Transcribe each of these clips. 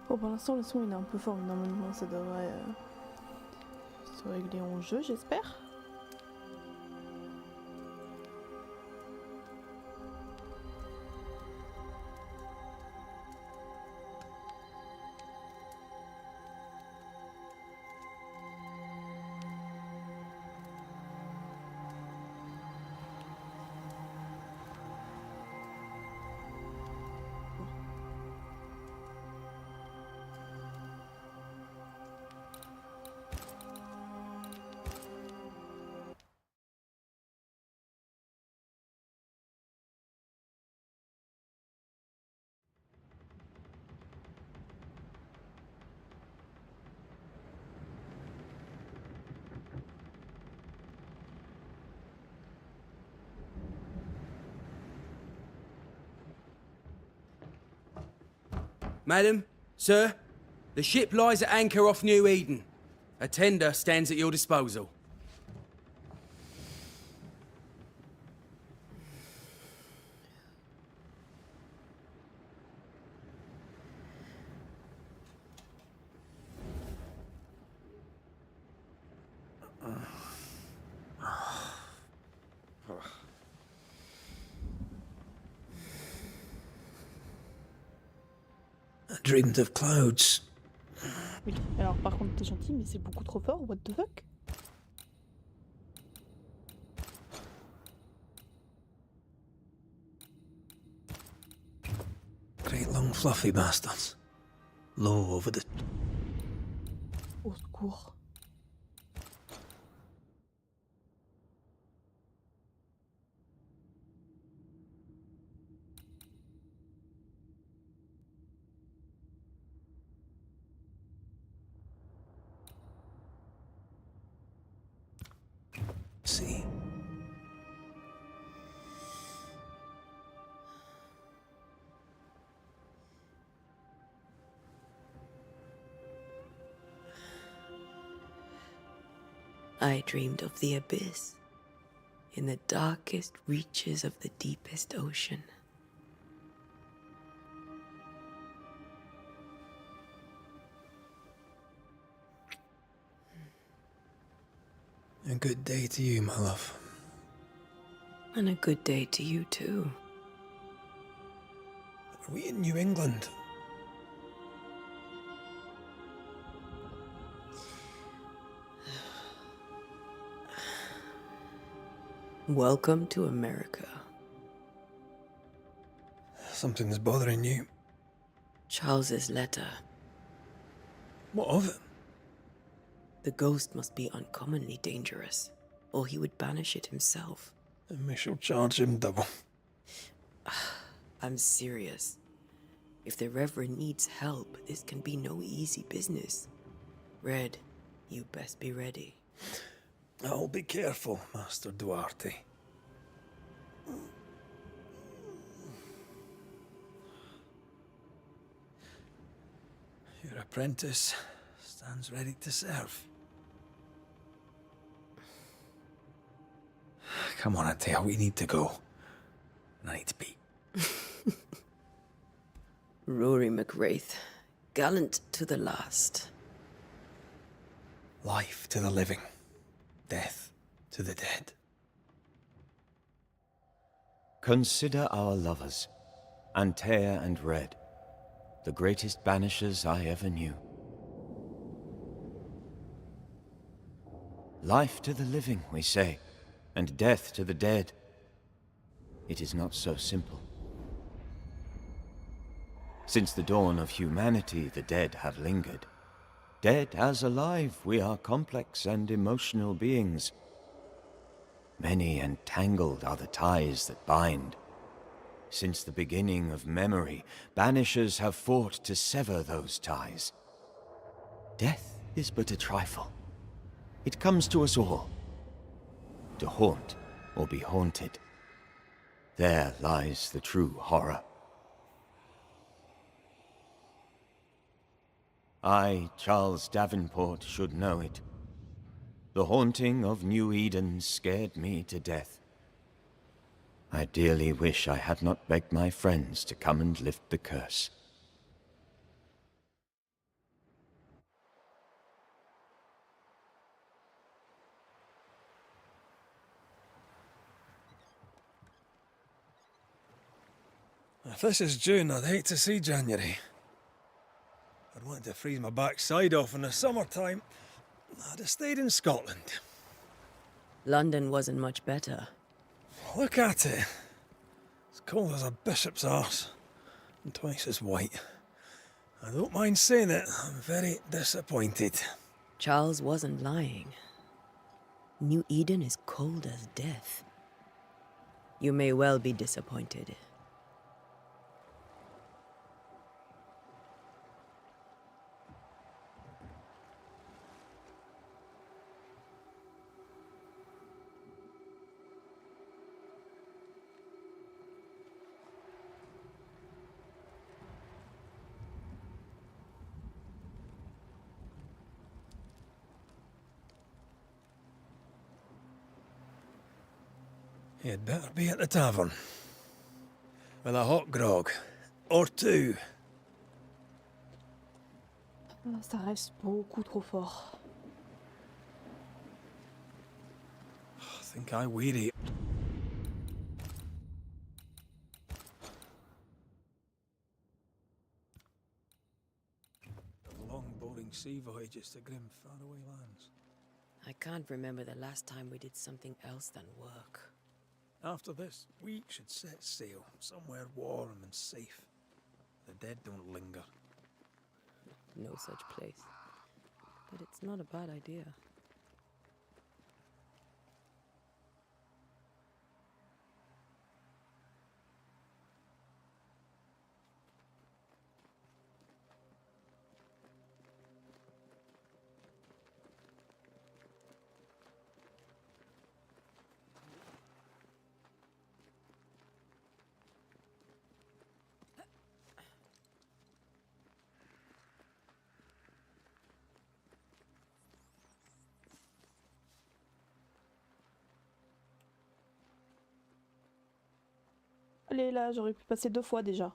Bon, pour l'instant, le son il est un peu fort, mais normalement ça devrait se régler en jeu, j'espère. Madam, sir, the ship lies at anchor off New Eden. A tender stands at your disposal. I dreamed of clouds. Oui, alors par contre t'es gentil, mais c'est beaucoup trop fort, what the fuck? Great long fluffy bastards. Low over the... Au secours. sea. I dreamed of the abyss, in the darkest reaches of the deepest ocean. A good day to you, my love. And a good day to you too. Are we in New England? Welcome to America. Something's bothering you. Charles's letter. What of it? The ghost must be uncommonly dangerous, or he would banish it himself. And we shall charge him double. I'm serious. If the Reverend needs help, this can be no easy business. Red, you best be ready. I'll be careful, Master Duarte. Your apprentice stands ready to serve. Come on, Atea, we need to go. I need to be. Rory McWraith, gallant to the last. Life to the living, death to the dead. Consider our lovers, Antea and Red, the greatest banishers I ever knew. Life to the living, we say, and death to the dead. It is not so simple. Since the dawn of humanity, the dead have lingered. Dead as alive, we are complex and emotional beings. Many and tangled are the ties that bind. Since the beginning of memory, banishers have fought to sever those ties. Death is but a trifle. It comes to us all. To haunt or be haunted. There lies the true horror. I, Charles Davenport, should know it. The haunting of New Eden scared me to death. I dearly wish I had not begged my friends to come and lift the curse. If this is June, I'd hate to see January. I'd want to freeze my backside off in the summertime. I'd have stayed in Scotland. London wasn't much better. Look at it. It's cold as a bishop's arse, and twice as white. I don't mind saying it, I'm very disappointed. Charles wasn't lying. New Eden is cold as death. You may well be disappointed. You'd better be at the tavern. With a hot grog. Or two. Ça reste beaucoup trop fort. I think I weary. Of long, boring sea voyages to grim, faraway lands. I can't remember the last time we did something else than work. After this, we should set sail somewhere warm and safe. The dead don't linger. No such place. But it's not a bad idea. Allez, là, j'aurais pu passer 2 fois déjà.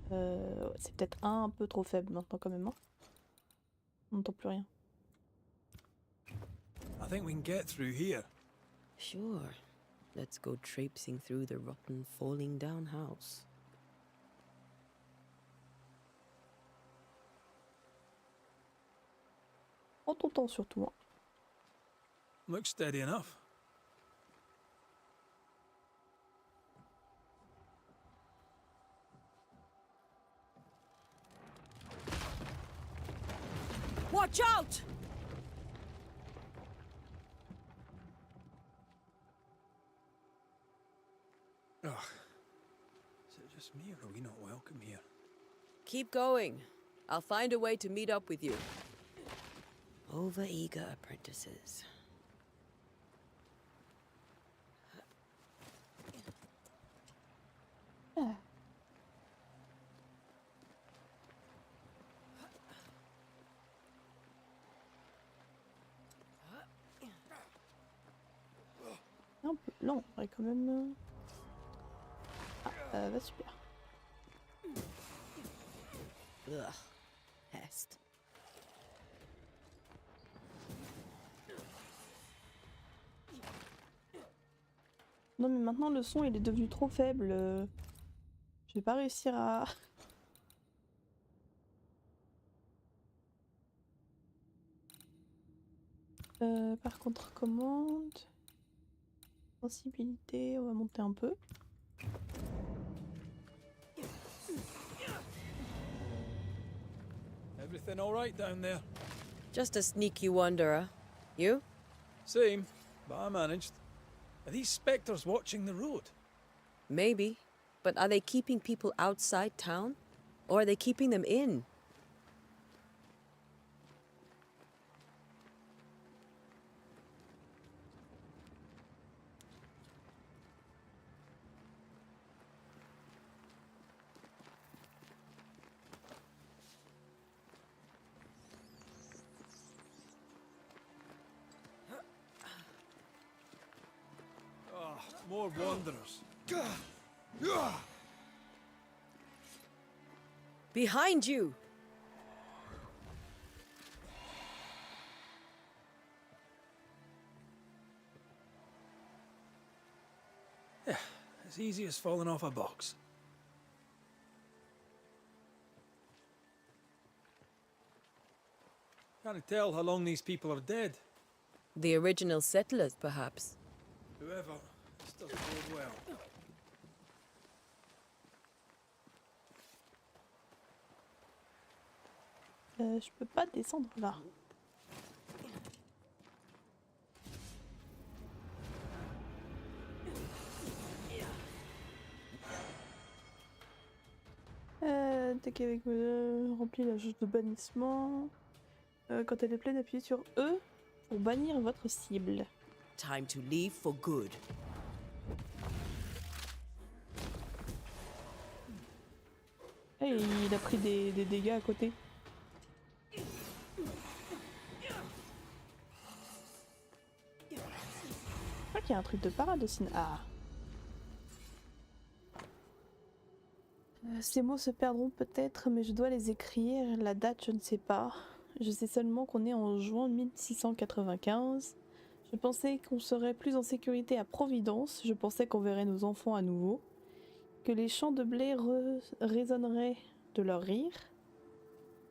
C'est peut-être un peu trop faible maintenant quand même. Hein. On n'entend plus rien. I think we can get through here. Sure. Let's go traipsing through the rotten, falling down house. En ton temps surtout. Hein. Looks steady enough. Watch out! Ugh. Is it just me or are we not welcome here? Keep going. I'll find a way to meet up with you. Overeager apprentices. Ah. Un peu lent, ouais, quand même. Ah, bah super. Ugh. Pest. Non mais maintenant le son il est devenu trop faible. Je vais pas réussir à... par contre commande... Sensibilité, on va monter un peu. Everything all right down there? Just a sneaky wanderer. You? Same, but I managed. Are these spectres watching the road? Maybe. But are they keeping people outside town? Or are they keeping them in? More wanderers. Behind you! Yeah, as easy as falling off a box. Can't tell how long these people are dead. The original settlers, perhaps. Whoever, this doesn't bode well. Je peux pas descendre là. Attaquer avec remplir la jauge de bannissement. Quand elle est pleine, appuyez sur E pour bannir votre cible. Time to leave for good. Et il a pris des dégâts à côté. Je crois qu'il y a un truc de parade aussi. Ah. Ces mots se perdront peut-être, mais je dois les écrire. La date, je ne sais pas. Je sais seulement qu'on est en juin 1695. Je pensais qu'on serait plus en sécurité à Providence. Je pensais qu'on verrait nos enfants à nouveau. Que les champs de blé résonneraient de leur rire.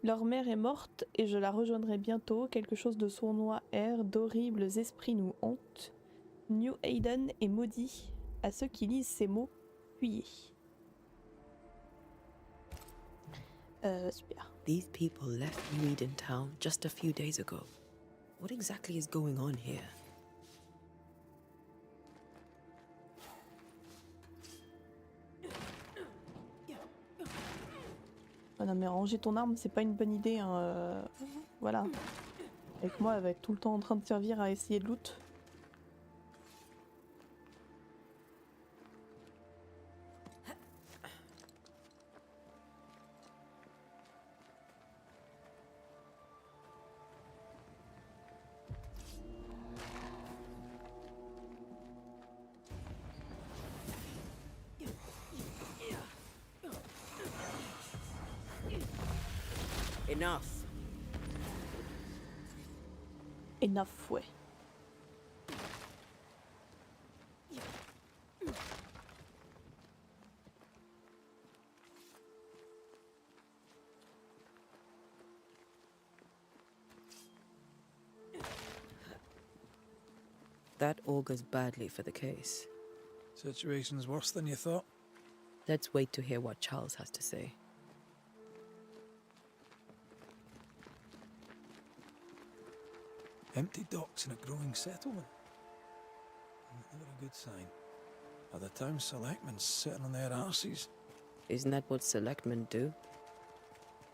Leur mère est morte et je la rejoindrai bientôt. Quelque chose de sournois erre, d'horribles esprits nous hantent. New Hayden est maudit. À ceux qui lisent ces mots, fuyez. Super. These people left New Eden Town just a few days ago. What exactly is going on here? Oh non mais ranger ton arme, c'est pas une bonne idée. Hein. Voilà. Avec moi, elle va être tout le temps en train de servir à essayer de loot. Enough. Enough, ouais. That augurs badly for the case. Situation's worse than you thought. Let's wait to hear what Charles has to say. Empty docks in a growing settlement. Never a good sign. Are the town selectmen sitting on their arses? Isn't that what selectmen do?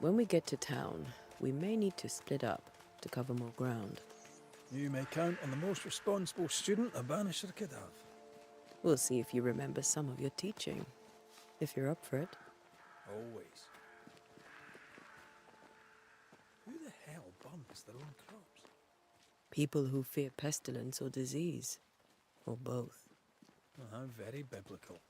When we get to town, we may need to split up to cover more ground. You may count on the most responsible student a Banisher could have. We'll see if you remember some of your teaching. If you're up for it. Always. Who the hell burns their own crops? People who fear pestilence or disease. Or both. Well, how very biblical.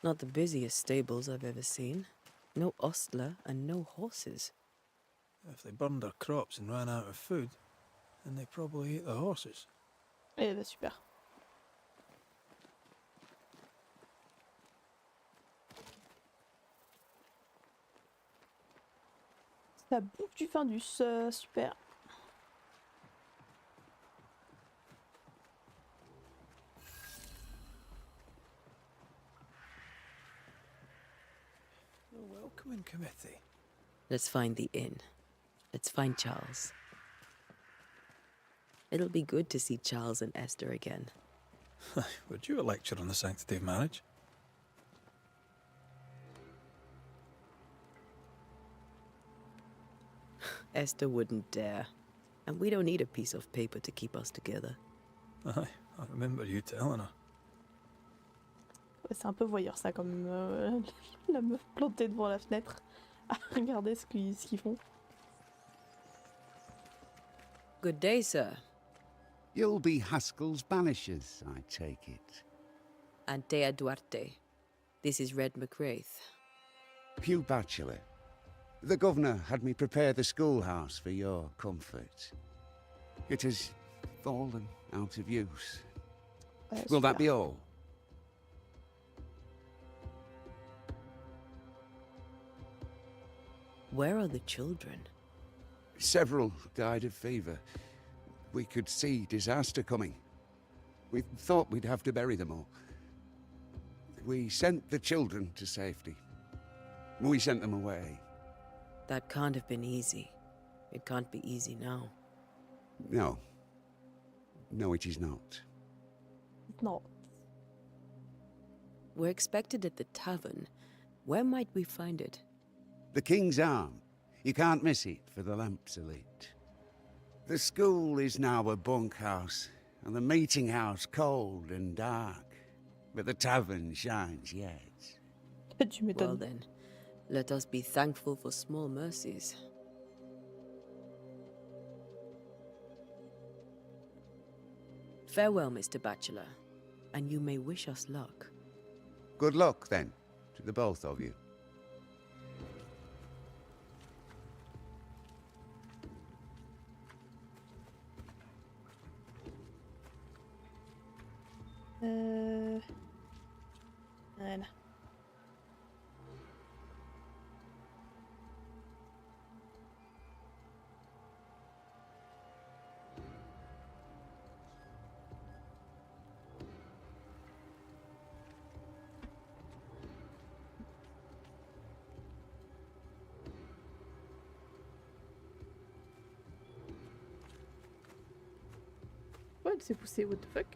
Not the busiest stables I've ever seen. No ostler and no horses. If they burned their crops and ran out of food, then they probably ate the horses. Eh bah super. Ça bouffe du Findus, super. A welcoming committee. Let's find the inn. Let's find Charles. It'll be good to see Charles and Esther again. Would you a lecture on the sanctity of marriage? Esther wouldn't dare. And we don't need a piece of paper to keep us together. Aye, I remember you telling her. Ouais, c'est un peu voyeur ça, comme la meuf plantée devant la fenêtre à regarder ce qu'ils font. Good day, sir. You'll be Haskell's Banishers, I take it. Antea Duarte. This is Red McWraith. Hugh Bachelor. The governor had me prepare the schoolhouse for your comfort. It has fallen out of use. Ouais, Will that super. be all? Where are the children? Several died of fever. We could see disaster coming. We thought we'd have to bury them all. We sent the children to safety. We sent them away. That can't have been easy. It can't be easy now. No. No, it is not. Non. We're expected at the tavern. Where might we find it? The King's Arm. You can't miss it, for the lamps are lit. The school is now a bunkhouse, and the meeting house cold and dark. But the tavern shines yet. Tu m'étonnes. Well then, let us be thankful for small mercies. Farewell, Mr. Bachelor, and you may wish us luck. Good luck, then, to the both of you. Voilà. Ouais, elle s'est poussée, what the fuck?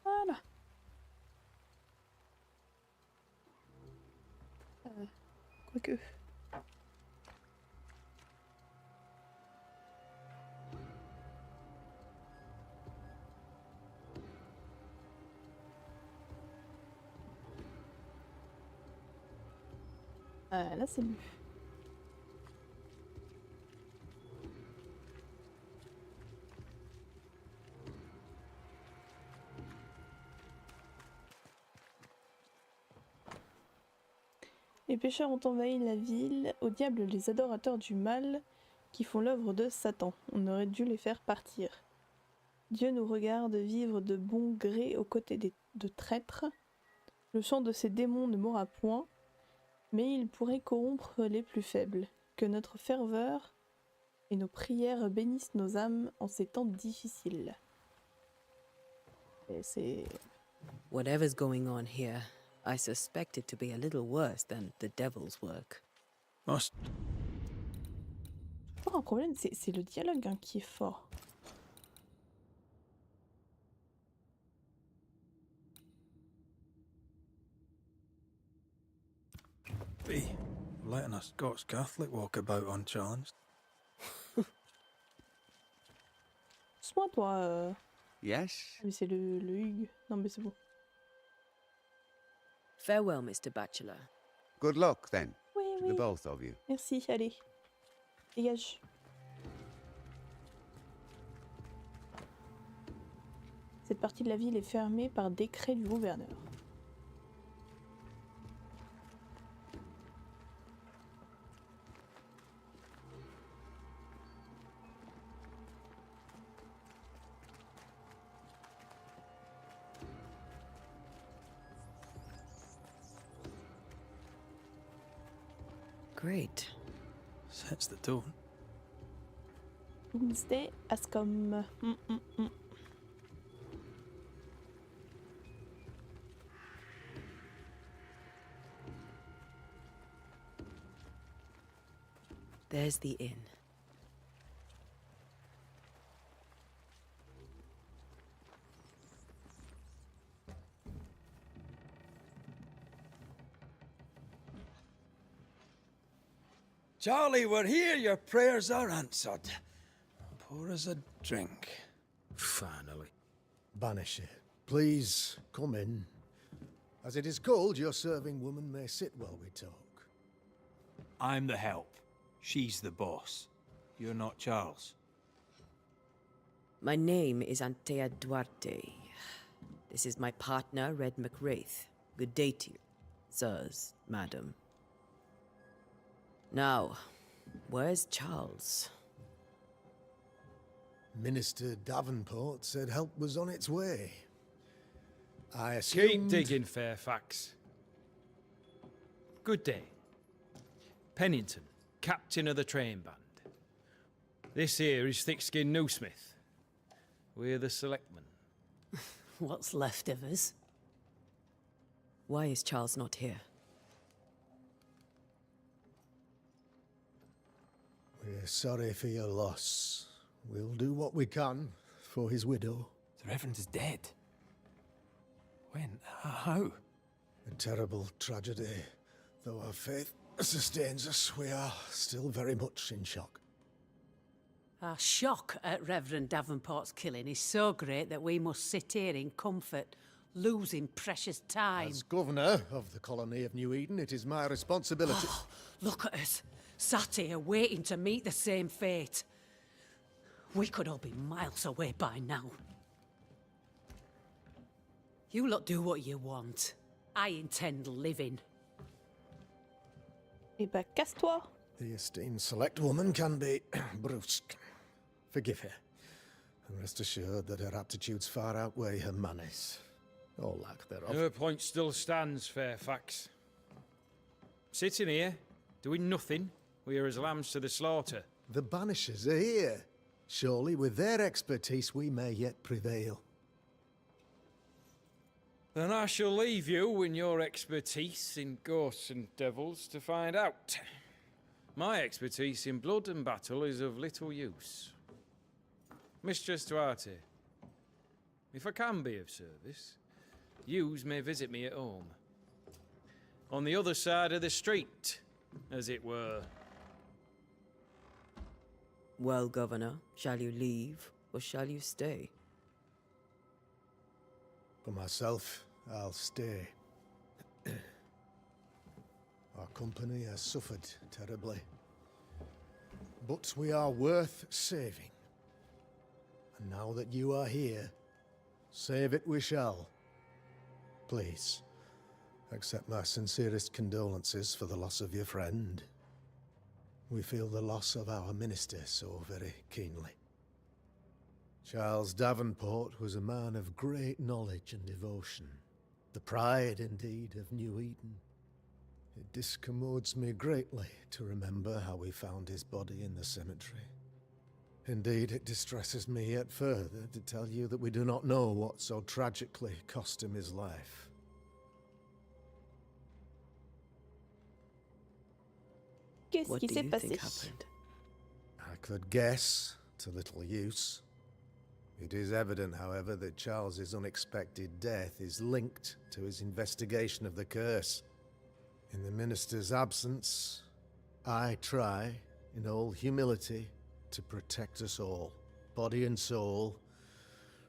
Voilà. Quoique. Là, c'est mieux. Les pécheurs ont envahi la ville. Au diable les adorateurs du mal qui font l'œuvre de Satan. On aurait dû les faire partir. Dieu nous regarde vivre de bon gré aux côtés de traîtres. Le chant de ces démons ne mourra point, mais il pourrait corrompre les plus faibles. Que notre ferveur et nos prières bénissent nos âmes en ces temps difficiles. Et c'est... Whatever's going on here, I suspect it to be a little worse than the devil's work. Must Pas un problème, c'est le dialogue hein, qui est fort. be letting a Scots Catholic walk about unchallenged. C'est moi toi. Yes? Mais c'est le Hugues. Non mais c'est bon. Farewell, Mr. Bachelor. Good luck, then, Oui, to oui. the both of you. Merci, allez. Dégage. Cette partie de la ville est fermée par décret du gouverneur. Great. Sets the tone. Doomsday Ascom. There's the inn. Charlie, we're here. Your prayers are answered. Pour us a drink. Finally. Banisher, please come in. As it is cold, your serving woman may sit while we talk. I'm the help. She's the boss. You're not Charles. My name is Antea Duarte. This is my partner, Red McWraith. Good day to you, sirs, madam. Now, where's Charles? Minister Davenport said help was on its way. I assumed... Keep digging, Fairfax. Good day. Pennington, captain of the train band. This here is thick-skinned Newsmith. We're the selectmen. What's left of us? Why is Charles not here? We're sorry for your loss. We'll do what we can for his widow. The Reverend is dead. When? How? A terrible tragedy. Though our faith sustains us, we are still very much in shock. Our shock at Reverend Davenport's killing is so great that we must sit here in comfort, losing precious time. As governor of the colony of New Eden, it is my responsibility... Oh, look at us, sat here waiting to meet the same fate. We could all be miles away by now. You lot do what you want. I intend living. Eh ben, casse-toi. The esteemed select woman can be brusque. Forgive her, and rest assured that her aptitudes far outweigh her manners, or lack thereof. Her point still stands, Fairfax. Sitting here, doing nothing, we are as lambs to the slaughter. The Banishers are here. Surely, with their expertise, we may yet prevail. Then I shall leave you in your expertise in ghosts and devils to find out. My expertise in blood and battle is of little use. Mistress Duarte, if I can be of service, yous may visit me at home. On the other side of the street, as it were. Well, Governor, shall you leave or shall you stay? For myself, I'll stay. Our company has suffered terribly. But we are worth saving. And now that you are here, save it we shall. Please, accept my sincerest condolences for the loss of your friend. We feel the loss of our minister so very keenly. Charles Davenport was a man of great knowledge and devotion. The pride, indeed, of New Eden. It discommodes me greatly to remember how we found his body in the cemetery. Indeed, it distresses me yet further to tell you that we do not know what so tragically cost him his life. Qu'est-ce What qui do s'est you passé? think happened? I could guess, to little use. It is evident, however, that Charles's unexpected death is linked to his investigation of the curse. In the minister's absence, I try, in all humility, to protect us all, body and soul,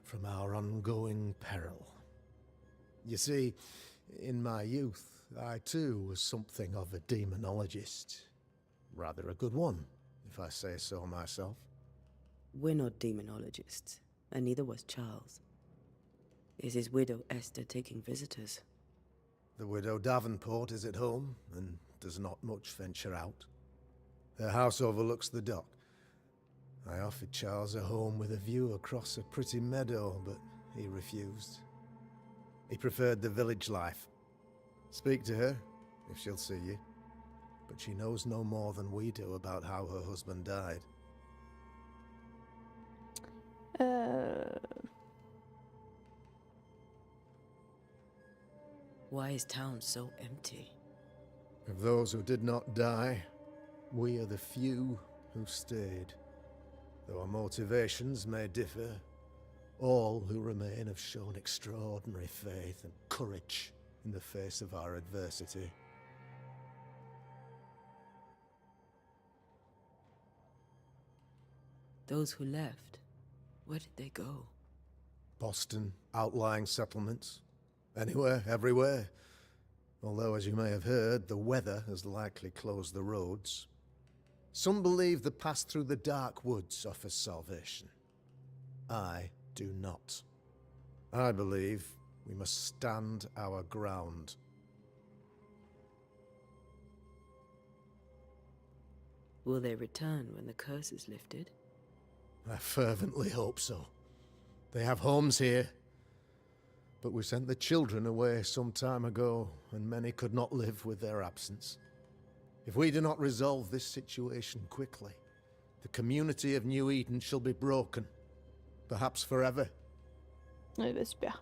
from our ongoing peril. You see, in my youth, I too was something of a demonologist. Rather a good one, if I say so myself. We're not demonologists, and neither was Charles. Is his widow Esther taking visitors? The widow Davenport is at home, and does not much venture out. Her house overlooks the dock. I offered Charles a home with a view across a pretty meadow, but he refused. He preferred the village life. Speak to her, if she'll see you. But she knows no more than we do about how her husband died. Why is town so empty? Of those who did not die, we are the few who stayed. Though our motivations may differ, all who remain have shown extraordinary faith and courage in the face of our adversity. Those who left, where did they go? Boston, outlying settlements. Anywhere, everywhere. Although, as you may have heard, the weather has likely closed the roads. Some believe the path through the dark woods offers salvation. I do not. I believe we must stand our ground. Will they return when the curse is lifted? I fervently hope so. They have homes here. But we sent the children away some time ago, and many could not live with their absence. If we do not resolve this situation quickly, the community of New Eden shall be broken. Perhaps forever. Eh ben, super.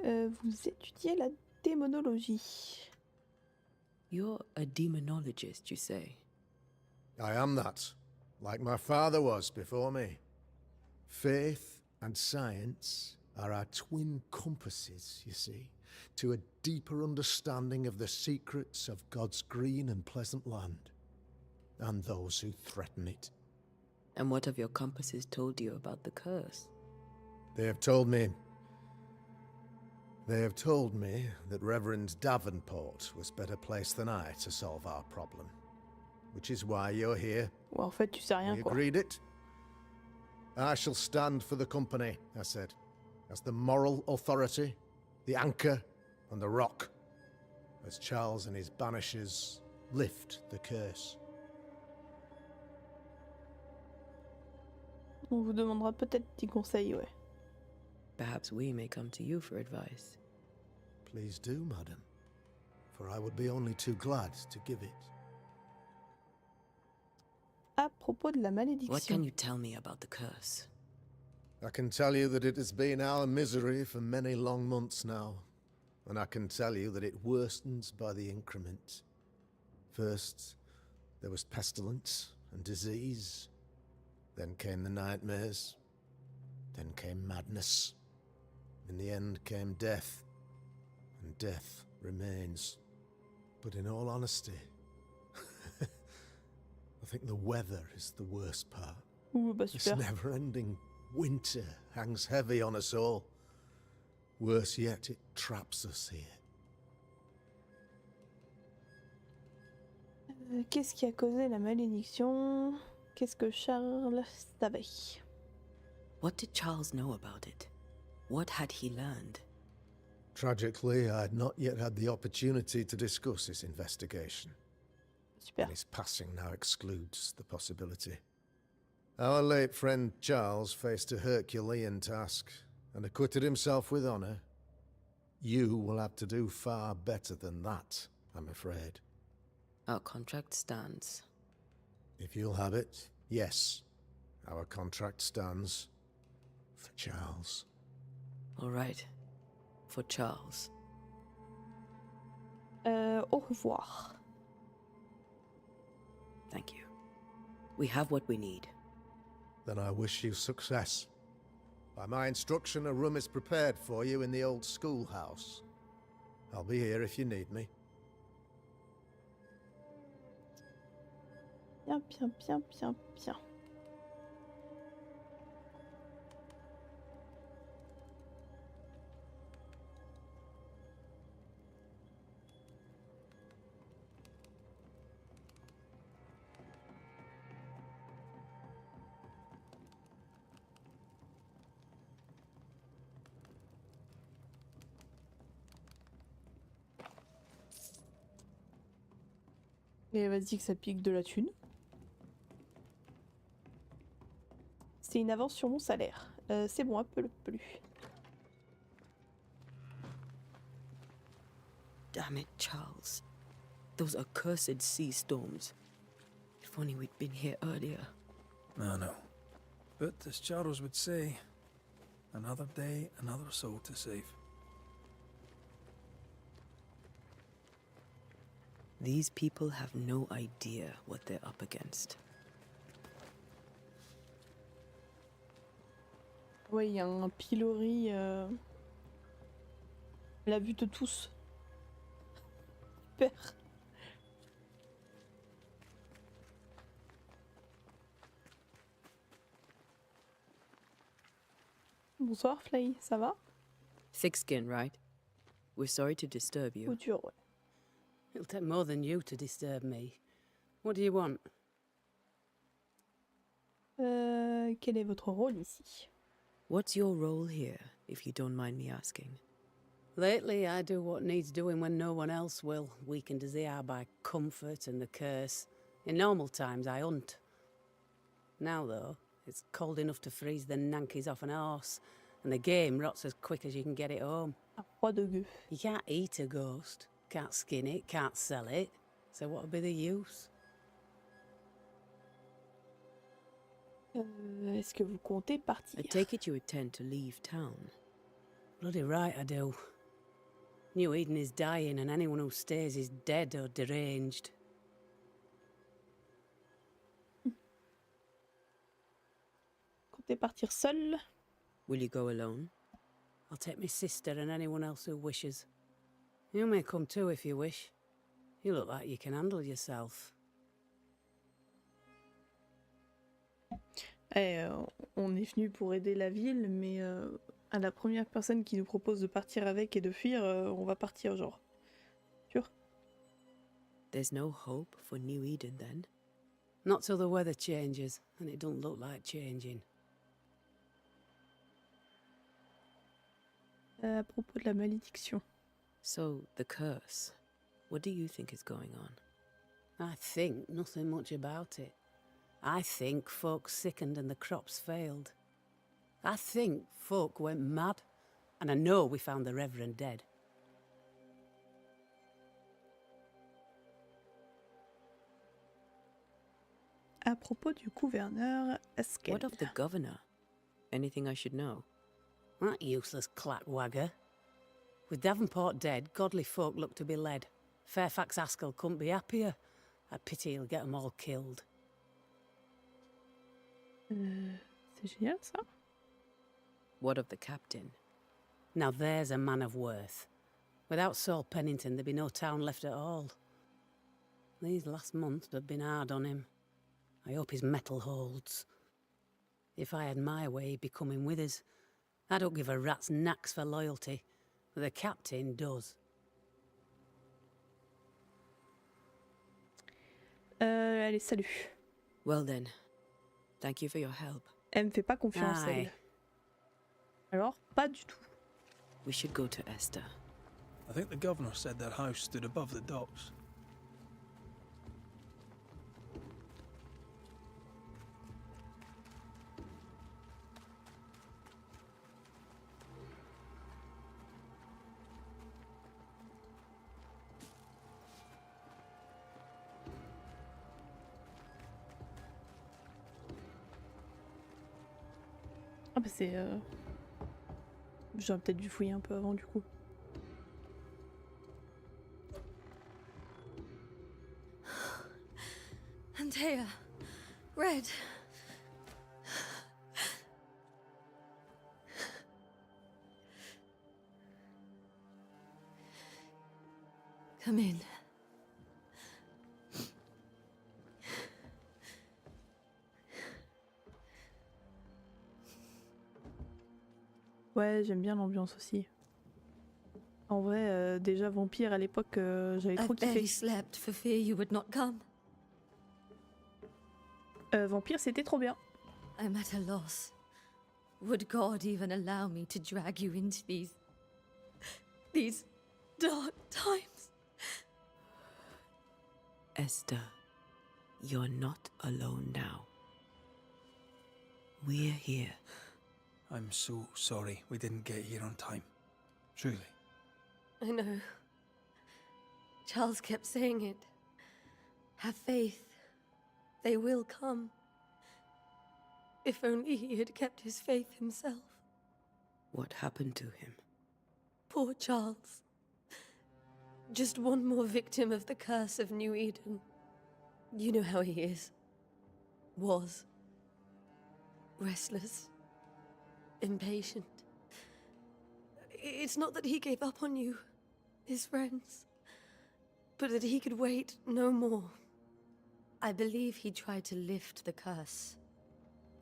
Vous étudiez la démonologie. You're a demonologist, you say? I am that, like my father was before me. Faith and science are our twin compasses, you see, to a deeper understanding of the secrets of God's green and pleasant land, and those who threaten it. And what have your compasses told you about the curse? They have told me that Reverend Davenport was better placed than I to solve our problem. Which is why you're here. Ouais, en fait, tu sais rien, We quoi. agreed it. I shall stand for the company, I said, as the moral authority, the anchor, and the rock, as Charles and his Banishers lift the curse. On vous demandera peut-être des conseils, ouais. Perhaps we may come to you for advice. Please do, madam, for I would be only too glad to give it. À propos de la malédiction. What can you tell me about the curse? I can tell you that it has been our misery for many long months now, and I can tell you that it worstens by the increment. First, there was pestilence and disease. Then came the nightmares. Then came madness. In the end came death, and death remains. But in all honesty, I think the weather is the worst part. Ouh, bah This super. never-ending winter hangs heavy on us all. Worse yet, it traps us here. Qu'est-ce qui a causé la malédiction? Qu'est-ce que Charles savait? What did Charles know about it? What had he learned? Tragically, I had not yet had the opportunity to discuss this investigation, Super. and his passing now excludes the possibility. Our late friend Charles faced a Herculean task and acquitted himself with honor. You will have to do far better than that, I'm afraid. Our contract stands. If you'll have it, yes, our contract stands for Charles. All right. For Charles. Au revoir. Thank you. We have what we need. Then I wish you success. By my instruction, a room is prepared for you in the old schoolhouse. I'll be here if you need me. Bien, bien, bien, bien, bien. Et vas-y que ça pique de la thune. C'est une avance sur mon salaire. C'est bon, un peu plus. Damn it, Charles. Those accursed sea storms. If only we'd been here earlier. I know. But as Charles would say, another day, another soul to save. These people have no idea what they're up against. Ouais, il y a un pilori. La vue de tous. Super. Bonsoir Fly, ça va? Thick skin, right? We're sorry to disturb you. Couture, ouais. It'll take more than you to disturb me. What do you want? Quel est votre rôle ici? What's your role here, if you don't mind me asking? Lately, I do what needs doing when no one else will, weakened as they are by comfort and the curse. In normal times, I hunt. Now, though, it's cold enough to freeze the nankies off an horse, and the game rots as quick as you can get it home. Un roi de gueux. You can't eat a ghost, can't skin it, can't sell it, so what would be the use? Est-ce que vous comptez partir? I take it you intend to leave town. Bloody right I do. New Eden is dying, and anyone who stays is dead or deranged. Comptez partir seul? Will you go alone? I'll take my sister and anyone else who wishes. You may come too if you wish. You look like you can handle yourself. On est venu pour aider la ville, mais à la première personne qui nous propose de partir avec et de fuir, on va partir, genre. Sûr? There's no hope for New Eden then? Not till the weather changes, and it don't look like changing. À propos de la malédiction. So, the curse. What do you think is going on? I think nothing much about it. I think folk sickened and the crops failed. I think folk went mad, and I know we found the Reverend dead. À propos du gouverneur, Askel. What of the governor? Anything I should know? That useless clackwagger. With Davenport dead, godly folk look to be led. Fairfax Askell couldn't be happier. I pity he'll get them all killed. C'est génial ça. What of the captain? Now there's a man of worth. Without Saul Pennington, there'd be no town left at all. These last months have been hard on him. I hope his mettle holds. If I had my way, he'd be coming with us. I don't give a rat's knacks for loyalty, but the captain does. Allez, salut. Well then, thank you for your help. Elle me fait pas confiance, Aye. elle. Alors, pas du tout. We should go to Esther. I think the governor said their house stood above the docks. Ah bah c'est... J'aurais peut-être dû fouiller un peu avant du coup. Antea, Red. Come in. Ouais, j'aime bien l'ambiance aussi. En vrai, déjà Vampire à l'époque, j'avais trop I've barely kiffé. slept for fear you would not come. Vampire, c'était trop bien. I'm at a loss. Would God even allow me to drag you into these dark times? Esther, you're not alone now. We're here. I'm so sorry we didn't get here on time. Truly. I know. Charles kept saying it. Have faith. They will come. If only he had kept his faith himself. What happened to him? Poor Charles. Just one more victim of the curse of New Eden. You know how he is. Was. Restless. Impatient. It's not that he gave up on you, his friends, but that he could wait no more. I believe he tried to lift the curse.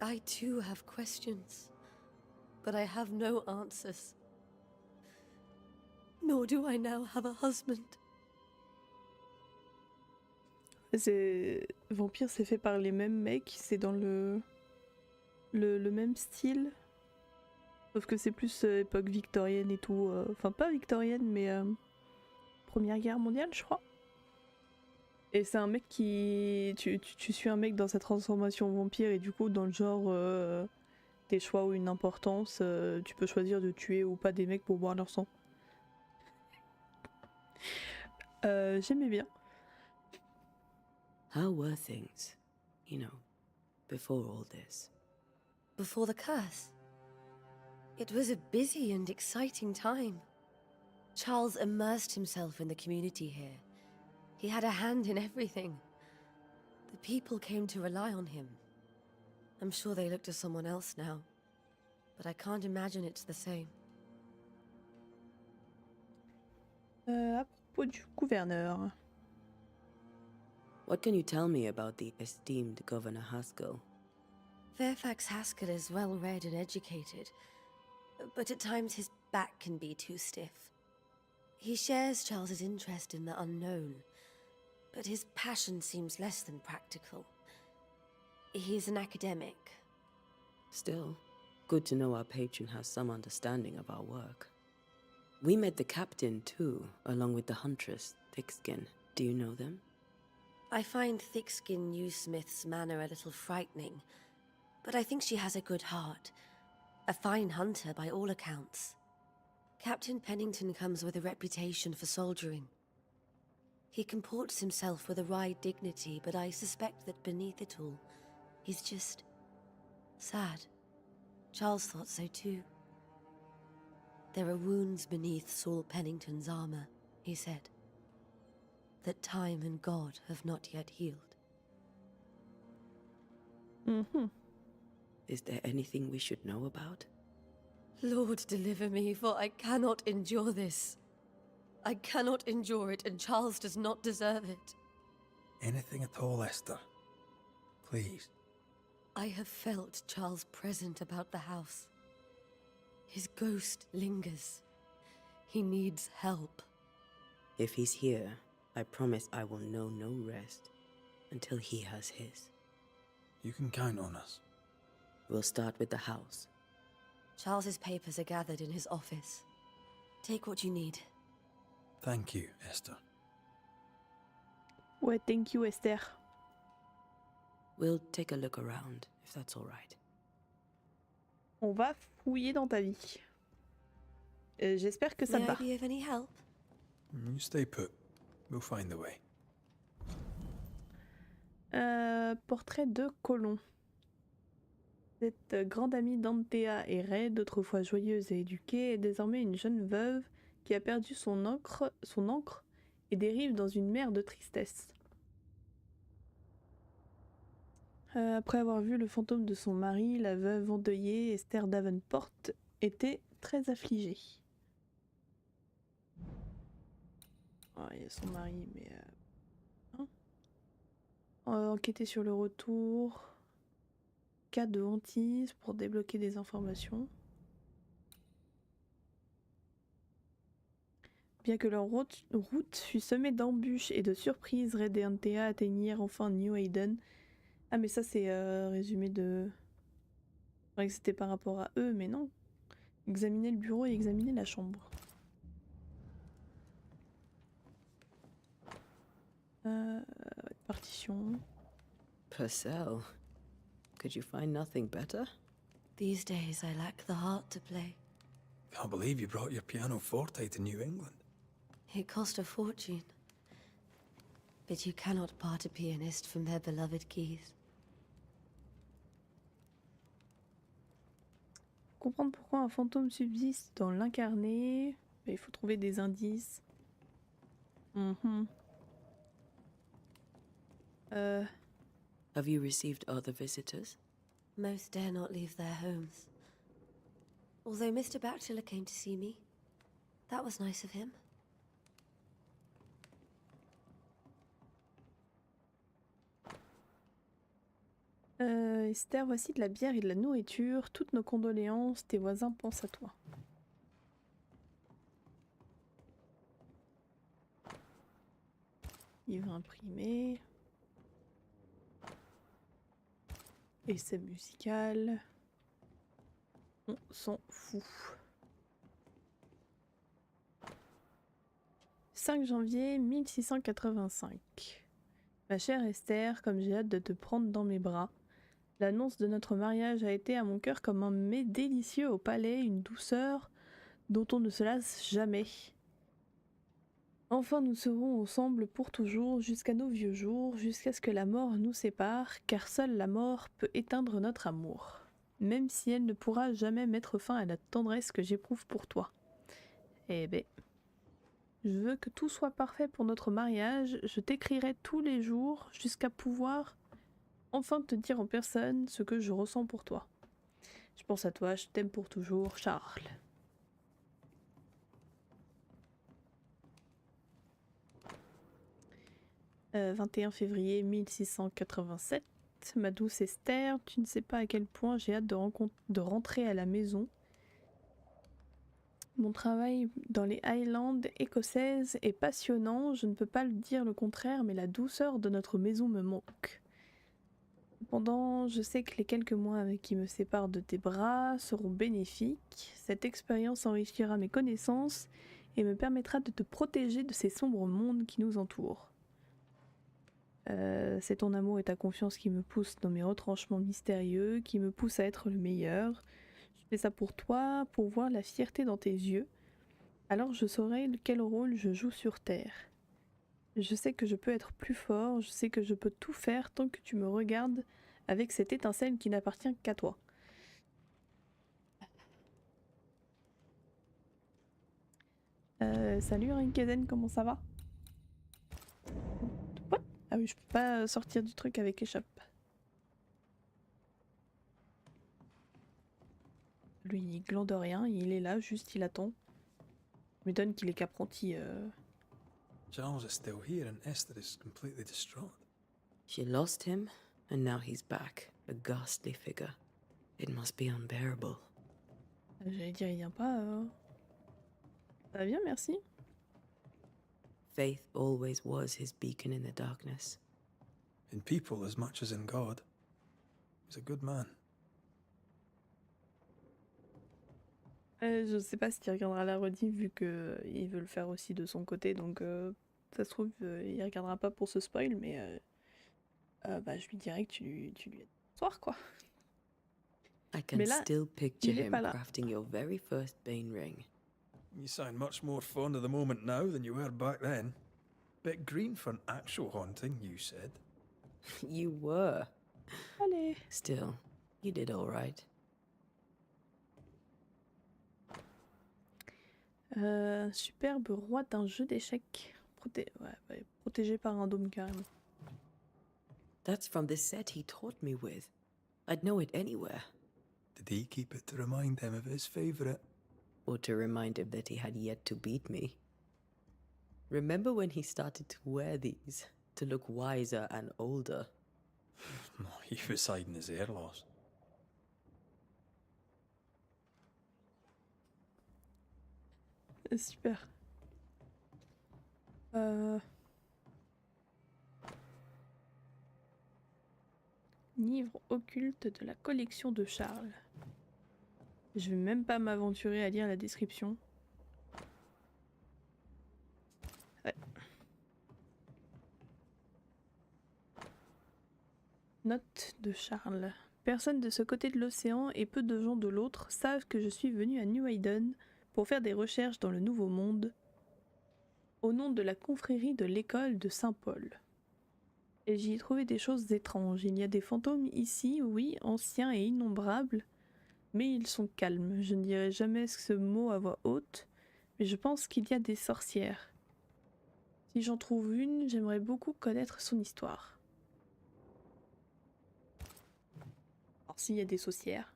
I too have questions, but I have no answers. Nor do I now have a husband. Vampire, c'est fait par les mêmes mecs, c'est dans le même style. Sauf que c'est plus époque victorienne et tout. Enfin, pas victorienne, mais Première Guerre mondiale, je crois. Et c'est un mec qui... Tu suis un mec dans sa transformation vampire et du coup dans le genre tes choix ont une importance, tu peux choisir de tuer ou pas des mecs pour boire leur sang. J'aimais bien. How were things, you know, before all this? Before the curse. It was a busy and exciting time. Charles immersed himself in the community here. He had a hand in everything. The people came to rely on him. I'm sure they look to someone else now, but I can't imagine it's the same. À propos du gouverneur. What can you tell me about the esteemed Governor Haskell? Fairfax Haskell is well read and educated, but at times his back can be too stiff. He shares Charles's interest in the unknown, but his passion seems less than practical. He's an academic. Still, good to know our patron has some understanding of our work. We met the captain, too, along with the huntress, Thickskin. Do you know them? I find Thickskin Newsmith's manner a little frightening, but I think she has a good heart. A fine hunter by all accounts. Captain Pennington comes with a reputation for soldiering. He comports himself with a wry dignity, but I suspect that beneath it all, he's just sad. Charles thought so too. There are wounds beneath Saul Pennington's armor, he said, that time and God have not yet healed. Is there anything we should know about? Lord, deliver me, for I cannot endure this. I cannot endure it, and Charles does not deserve it. Anything at all, Esther. Please. I have felt Charles present about the house. His ghost lingers. He needs help. If he's here, I promise I will know no rest until he has his. You can count on us. We'll start with the house. Charles's papers are gathered in his office. Take what you need. Thank you, Esther. Ouais, thank you Esther. We'll take a look around, if that's all right. On va fouiller dans ta vie. J'espère que ça May te I va. be of any help? You stay put. We'll find the way. Portrait de Colomb. Cette grande amie d'Antea et Red, autrefois joyeuse et éduquée, est désormais une jeune veuve qui a perdu son ancre et dérive dans une mer de tristesse. Après avoir vu le fantôme de son mari, la veuve endeuillée, Esther Davenport, était très affligée. Ah, il y a son mari, mais... enquêter sur le retour... Cas de hantise pour débloquer des informations. Bien que leur route fût semée d'embûches et de surprises, Red et Antea atteignirent enfin New Hayden. Ah mais ça c'est résumé de... Je croyais que c'était par rapport à eux, mais non. Examiner le bureau et examiner la chambre. Partition. Purcell. Could you find nothing better? These days I lack the heart to play. Can't believe you brought your pianoforte to New England. It cost a fortune. But you cannot part a pianist from their beloved keys. Comprendre pourquoi un fantôme subsiste dans l'incarné. Il faut trouver des indices. Have you received other visitors? Most dare not leave their homes. Although Mr. Bachelor came to see me. That was nice of him. Esther, voici de la bière et de la nourriture. Toutes nos condoléances, tes voisins pensent à toi. Livre imprimé. Essai musical. On s'en fout. 5 janvier 1685. Ma chère Esther, comme j'ai hâte de te prendre dans mes bras. L'annonce de notre mariage a été à mon cœur comme un mets délicieux au palais, une douceur dont on ne se lasse jamais. Enfin, nous serons ensemble pour toujours, jusqu'à nos vieux jours, jusqu'à ce que la mort nous sépare, car seule la mort peut éteindre notre amour, même si elle ne pourra jamais mettre fin à la tendresse que j'éprouve pour toi. Eh ben, je veux que tout soit parfait pour notre mariage, je t'écrirai tous les jours jusqu'à pouvoir enfin te dire en personne ce que je ressens pour toi. Je pense à toi, je t'aime pour toujours, Charles. « 21 février 1687. Ma douce Esther, tu ne sais pas à quel point j'ai hâte de rentrer à la maison. Mon travail dans les Highlands écossaises est passionnant, je ne peux pas le dire le contraire, mais la douceur de notre maison me manque. Cependant, je sais que les quelques mois qui me séparent de tes bras seront bénéfiques. Cette expérience enrichira mes connaissances et me permettra de te protéger de ces sombres mondes qui nous entourent. C'est ton amour et ta confiance qui me poussent dans mes retranchements mystérieux, qui me poussent à être le meilleur. Je fais ça pour toi, pour voir la fierté dans tes yeux. Alors je saurai quel rôle je joue sur Terre. Je sais que je peux être plus fort, je sais que je peux tout faire tant que tu me regardes avec cette étincelle qui n'appartient qu'à toi. Salut Rinkezen, comment ça va? What? Ah oui, je peux pas sortir du truc avec échappe. Lui, il glande rien, il est là, juste il attend. Je m'étonne qu'il est qu'apprenti. Charles is still here and Esther is completely distraught. She lost him, and now he's back, a ghastly figure. It must be unbearable. J'allais dire, il vient pas. Ça va bien, merci. Faith always was his beacon in the darkness. In people as much as in God. He's a good man. Je sais pas s'il regardera la rediff vu que il veut le faire aussi de son côté, donc ça se trouve il regardera pas pour ce spoil, mais bah je lui dirais que tu lui as soir quoi. I can Mais là, still picture il est him pas là. crafting your very first Bane ring. You sound much more fond of the moment now than you were back then. Bit green for an actual haunting, you said. You were. Allez. Still, you did all right. Superbe roi d'un jeu d'échecs. Protégé par un dôme carrément. That's from the set he taught me with. I'd know it anywhere. Did he keep it to remind him of his favourite? Or to remind him that he had yet to beat me. Remember when he started to wear these, to look wiser and older? No, he was hiding his hair loss. Super. Livre occulte de la collection de Charles. Je vais même pas m'aventurer à lire la description. Ouais. Note de Charles. Personne de ce côté de l'océan et peu de gens de l'autre savent que je suis venu à New Haven pour faire des recherches dans le Nouveau Monde, au nom de la confrérie de l'école de Saint-Paul. Et j'y ai trouvé des choses étranges. Il y a des fantômes ici, oui, anciens et innombrables, mais ils sont calmes. Je ne dirai jamais ce mot à voix haute, mais je pense qu'il y a des sorcières. Si j'en trouve une, j'aimerais beaucoup connaître son histoire. Alors s'il y a des sorcières.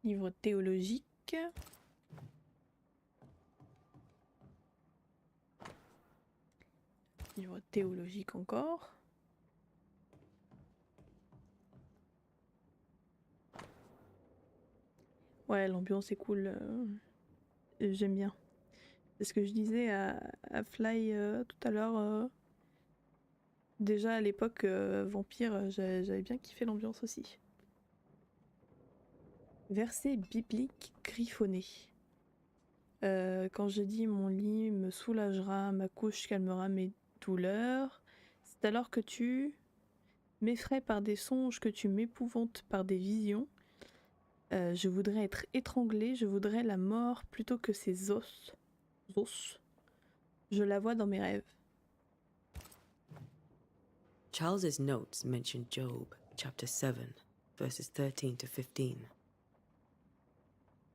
Livre théologique. Livre théologique encore. Ouais, l'ambiance est cool. J'aime bien. C'est ce que je disais à Fly tout à l'heure. Déjà à l'époque, Vampire, j'avais bien kiffé l'ambiance aussi. Verset biblique griffonné. Quand je dis mon lit me soulagera, ma couche calmera mes douleurs, c'est alors que tu m'effraies par des songes, que tu m'épouvantes par des visions. Je voudrais être étranglée, je voudrais la mort plutôt que ces os. Je la vois dans mes rêves. Charles's notes mention Job, chapter 7, verses 13 to 15.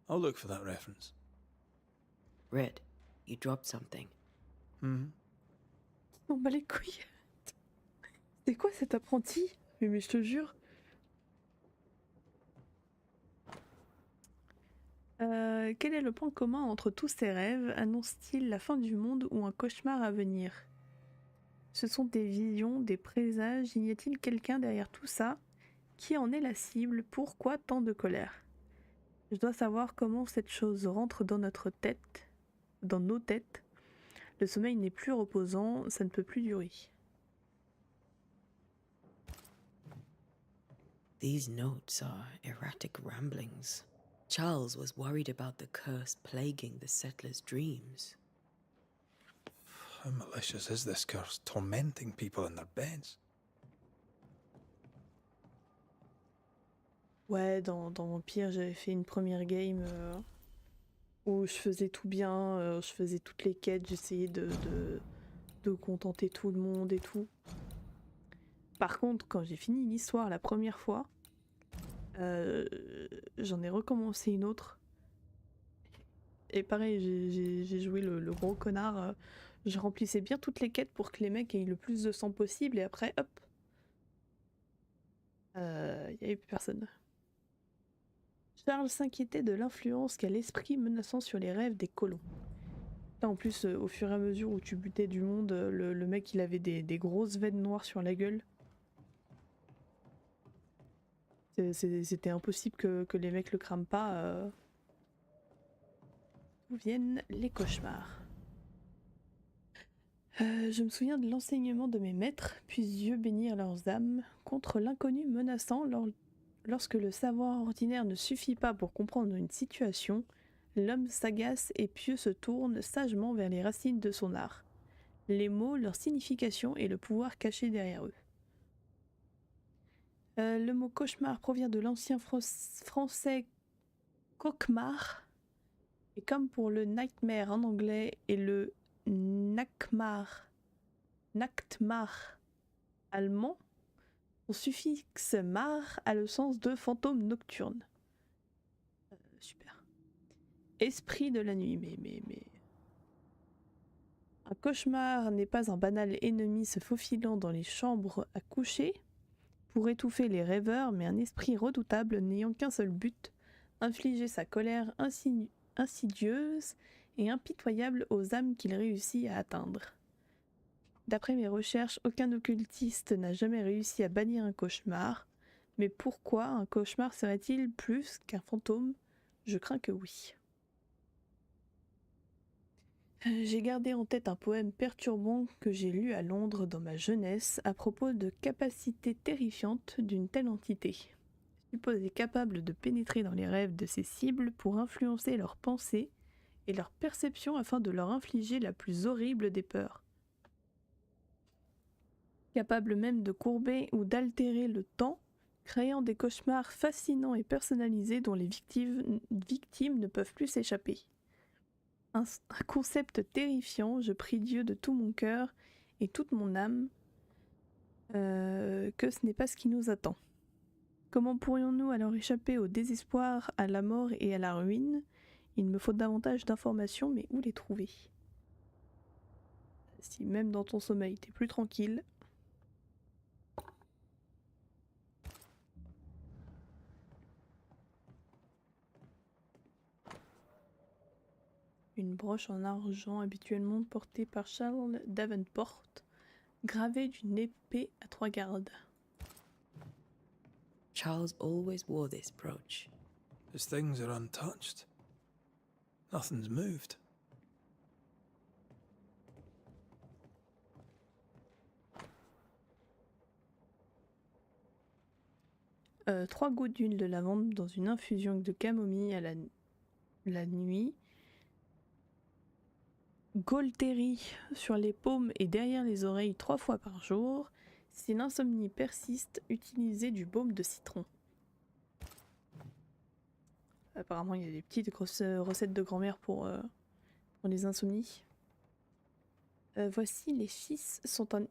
I'll look for that reference. Red, you dropped something. On bat les couilles. C'est quoi cet apprenti? Mais je te jure. Quel est le point commun entre tous ces rêves? Annonce-t-il la fin du monde ou un cauchemar à venir? Ce sont des visions, des présages. Y a-t-il quelqu'un derrière tout ça? Qui en est la cible? Pourquoi tant de colère? Je dois savoir comment cette chose rentre dans notre tête, dans nos têtes. Le sommeil n'est plus reposant, ça ne peut plus durer. These notes are erratic ramblings. Charles was worried about the curse plaguing the settlers' dreams. How malicious is this curse, tormenting people in their beds? Ouais, dans Vampire, j'avais fait une première game où je faisais tout bien, je faisais toutes les quêtes, j'essayais de contenter tout le monde et tout. Par contre, quand j'ai fini l'histoire la première fois, j'en ai recommencé une autre. Et pareil, j'ai joué le gros connard. Je remplissais bien toutes les quêtes pour que les mecs aient le plus de sang possible et après, hop, il n'y avait plus personne. Charles s'inquiétait de l'influence qu'a l'esprit menaçant sur les rêves des colons. Là, en plus, au fur et à mesure où tu butais du monde, le mec il avait des grosses veines noires sur la gueule. C'était impossible que les mecs le crament pas. D'où viennent les cauchemars? Je me souviens de l'enseignement de mes maîtres, puissent Dieu bénir leurs âmes, contre l'inconnu menaçant. Lorsque le savoir ordinaire ne suffit pas pour comprendre une situation, l'homme sagace et pieux se tourne sagement vers les racines de son art. Les mots, leur signification et le pouvoir caché derrière eux. Le mot cauchemar provient de l'ancien français cauchemar, et comme pour le nightmare en anglais et le nachtmar allemand, son suffixe mar a le sens de fantôme nocturne. Super. Esprit de la nuit, mais... Un cauchemar n'est pas un banal ennemi se faufilant dans les chambres à coucher pour étouffer les rêveurs, mais un esprit redoutable n'ayant qu'un seul but, infliger sa colère insidieuse et impitoyable aux âmes qu'il réussit à atteindre. D'après mes recherches, aucun occultiste n'a jamais réussi à bannir un cauchemar, mais pourquoi un cauchemar serait-il plus qu'un fantôme? Je crains que oui. J'ai gardé en tête un poème perturbant que j'ai lu à Londres dans ma jeunesse à propos de capacités terrifiantes d'une telle entité. Supposée capable de pénétrer dans les rêves de ses cibles pour influencer leurs pensées et leurs perceptions afin de leur infliger la plus horrible des peurs. Capable même de courber ou d'altérer le temps, créant des cauchemars fascinants et personnalisés dont les victimes ne peuvent plus s'échapper. Un concept terrifiant, je prie Dieu de tout mon cœur et toute mon âme que ce n'est pas ce qui nous attend. Comment pourrions-nous alors échapper au désespoir, à la mort et à la ruine? Il me faut davantage d'informations, mais où les trouver? Si même dans ton sommeil t'es plus tranquille... Une broche en argent habituellement portée par Charles Davenport, gravée d'une épée à 3 gardes. Charles always wore this brooch. His things are untouched. Nothing's moved. Trois gouttes d'huile de lavande dans une infusion de camomille à la nuit. J-VoltTV sur les paumes et derrière les oreilles 3 fois par jour. Si l'insomnie persiste, utilisez du baume de citron. Apparemment, il y a des petites grosses recettes de grand-mère pour les insomnies. Voici les fils sont un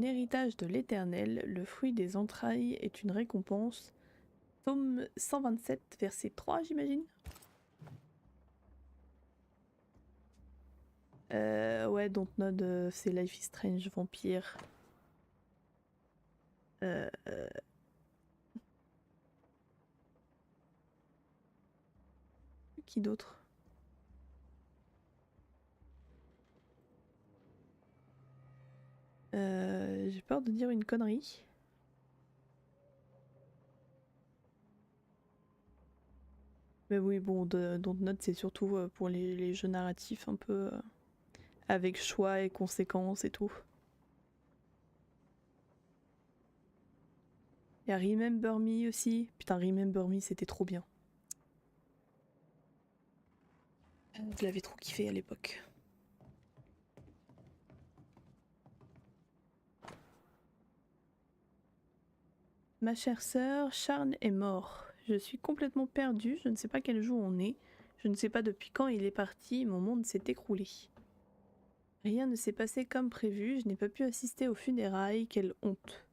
héritage de l'Éternel. Le fruit des entrailles est une récompense. Tome 127, verset 3, j'imagine. Ouais, Dontnod, c'est Life is Strange, vampire. Qui d'autre? J'ai peur de dire une connerie. Mais oui, bon, Dontnod, c'est surtout pour les jeux narratifs un peu avec choix et conséquences et tout. Il y a Remember Me aussi. Putain, Remember Me, c'était trop bien. Je l'avais trop kiffé à l'époque. Ma chère sœur, Charn est mort. Je suis complètement perdue, je ne sais pas quel jour on est. Je ne sais pas depuis quand il est parti, mon monde s'est écroulé. Rien ne s'est passé comme prévu, je n'ai pas pu assister aux funérailles, quelle honte.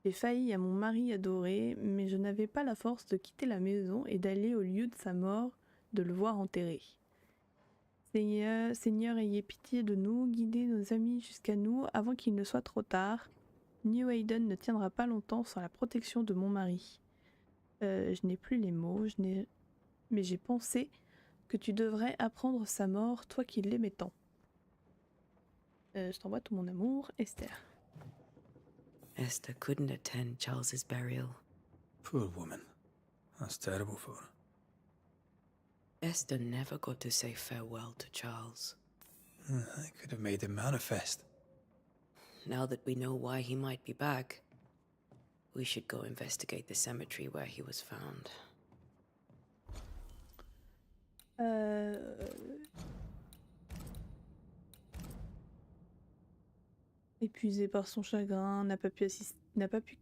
J'ai failli à mon mari adoré, mais je n'avais pas la force de quitter la maison et d'aller au lieu de sa mort, de le voir enterré. Seigneur, ayez pitié de nous, guidez nos amis jusqu'à nous avant qu'il ne soit trop tard. New Hayden ne tiendra pas longtemps sans la protection de mon mari. Je n'ai plus les mots, mais j'ai pensé que tu devrais apprendre sa mort, toi qui l'aimais tant. Je t'envoie tout mon amour, Esther. Esther couldn't attend Charles's burial. Poor woman. That's terrible for her. Esther never got to say farewell to Charles. I could have made him manifest. Now that we know why he might be back, we should go investigate the cemetery where he was found. Épuisé par son chagrin, n'a pas pu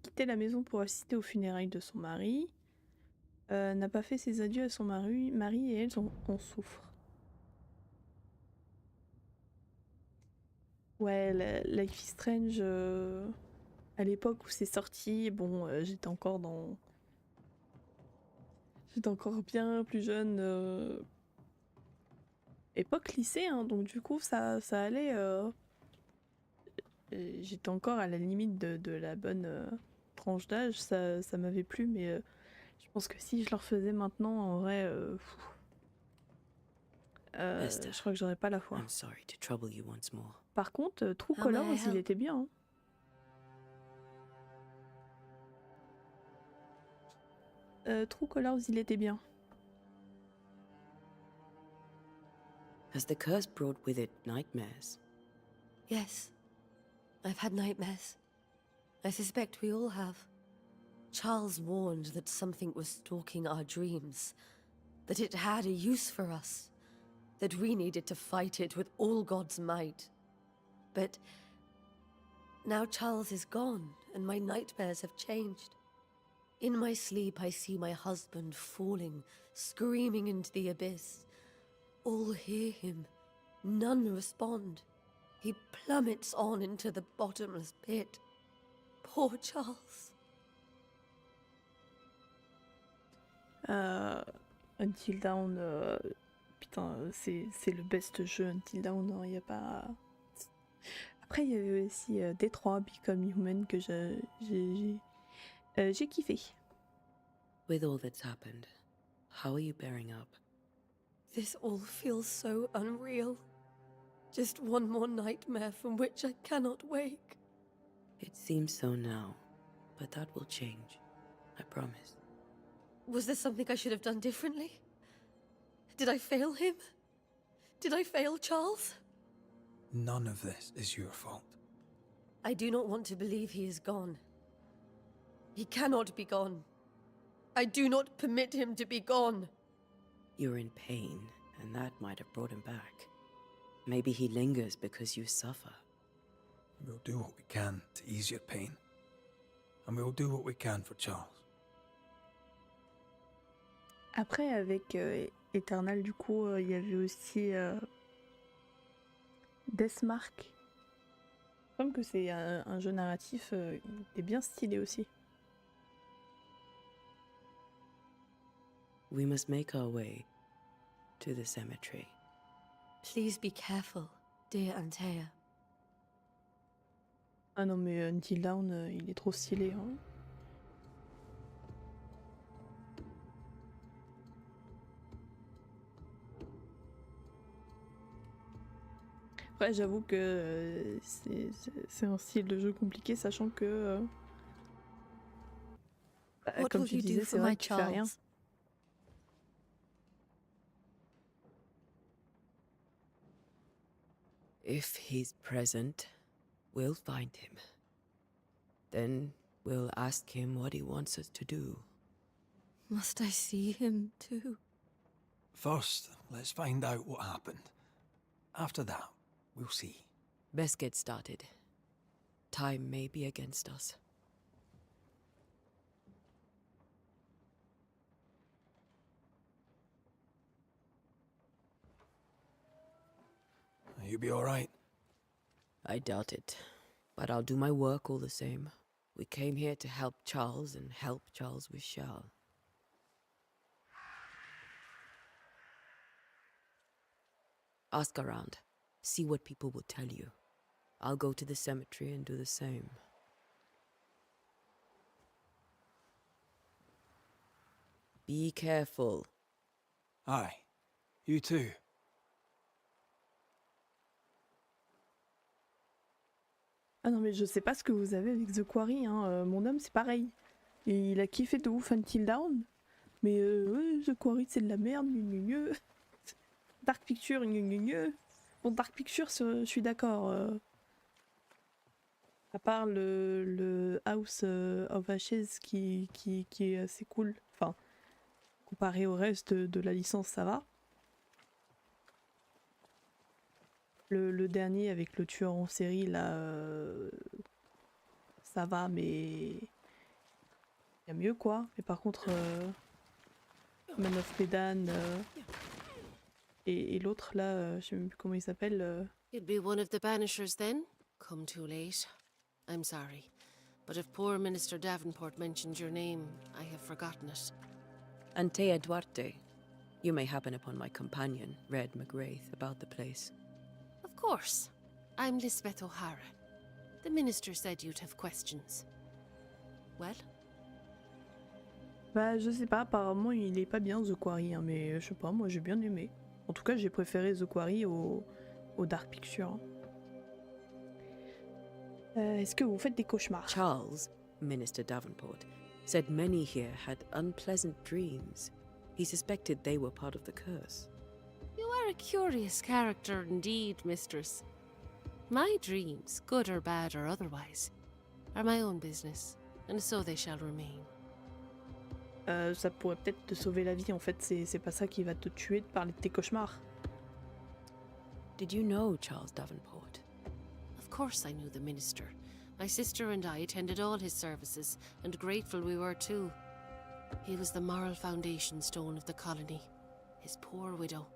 quitter la maison pour assister aux funérailles de son mari. N'a pas fait ses adieux à son mari et elle en souffrent. Ouais, Life is Strange, à l'époque où c'est sorti, bon, j'étais encore bien plus jeune. Époque lycée, hein, donc du coup, ça allait. J'étais encore à la limite de la bonne tranche d'âge, ça m'avait plu, mais je pense que si je le refaisais maintenant, en vrai, je crois que j'aurais pas la foi. I'm sorry to trouble you once more. Par contre, True How Colors, may I il help? était bien. True Colors, il était bien. Has the curse brought with it nightmares? Yes. I've had nightmares. I suspect we all have. Charles warned that something was stalking our dreams, that it had a use for us, that we needed to fight it with all God's might. But now Charles is gone, and my nightmares have changed. In my sleep, I see my husband falling, screaming into the abyss. All hear him, none respond. He plummets on into the bottomless pit. Poor Charles. Until Dawn, putain, c'est le best jeu Until Dawn, il y a pas... Après, il y avait aussi Détroit, Become Human, que j'ai kiffé. With all that's happened, how are you bearing up? This all feels so unreal. Just one more nightmare from which I cannot wake. It seems so now, but that will change. I promise. Was there something I should have done differently? Did I fail him? Did I fail Charles? None of this is your fault. I do not want to believe he is gone. He cannot be gone. I do not permit him to be gone. You're in pain, and that might have brought him back. Maybe he lingers because you suffer. We'll do what we can to ease your pain. And we'll do what we can for Charles. Après, avec Eternal, du coup, il y avait aussi Deathmark. Comme que c'est un jeu narratif, il est bien stylé aussi. We must make our way to the cemetery. Please be careful, dear Antea. Ah non, mais Until Dawn, il est trop stylé. Hein. Après, j'avoue que c'est un style de jeu compliqué, sachant que, What comme will tu you disais, do c'est for vrai my que tu fais rien. Charles? If he's present, we'll find him. Then we'll ask him what he wants us to do. Must I see him too? First, let's find out what happened. After that, we'll see. Best get started. Time may be against us. You'll be all right. I doubt it, but I'll do my work all the same. We came here to help Charles, and help Charles we shall. Ask around. See what people will tell you. I'll go to the cemetery and do the same. Be careful. Aye. You too. Ah non, mais je sais pas ce que vous avez avec The Quarry, hein. Mon homme, c'est pareil. Et il a kiffé de ouf Until Dawn. Mais ouais, The Quarry, c'est de la merde, Dark Pictures, Bon, Dark Pictures, je suis d'accord. À part le House of Ashes qui est assez cool. Enfin, comparé au reste de la licence, ça va. Le dernier avec le tueur en série, là, ça va, mais il y a mieux, quoi. Mais par contre, Man of Medan et l'autre, là, je sais même plus comment il s'appelle. You'd be one of the Banishers then? Come too late. I'm sorry, but if poor Minister Davenport mentioned your name, I have forgotten it. Antea Duarte. You may happen upon my companion, Red McGrath, about the place. Of course. I'm Lisbeth O'Hara. The minister said you'd have questions. Well? Bah, je sais pas, apparemment il est pas bien The Quarry, hein, mais je sais pas, moi j'ai bien aimé. En tout cas, j'ai préféré The Quarry au Dark Picture. Est-ce que vous faites des cauchemars? Charles, Minister Davenport, said many here had unpleasant dreams. He suspected they were part of the curse. You are a curious character indeed, mistress. My dreams, good or bad or otherwise, are my own business, and so they shall remain. Ça pourrait peut-être te sauver la vie, en fait, c'est pas ça qui va te tuer de parler de tes cauchemars. Did you know Charles Davenport? Of course I knew the minister. My sister and I attended all his services, and grateful we were too. He was the moral foundation stone of the colony. His poor widow.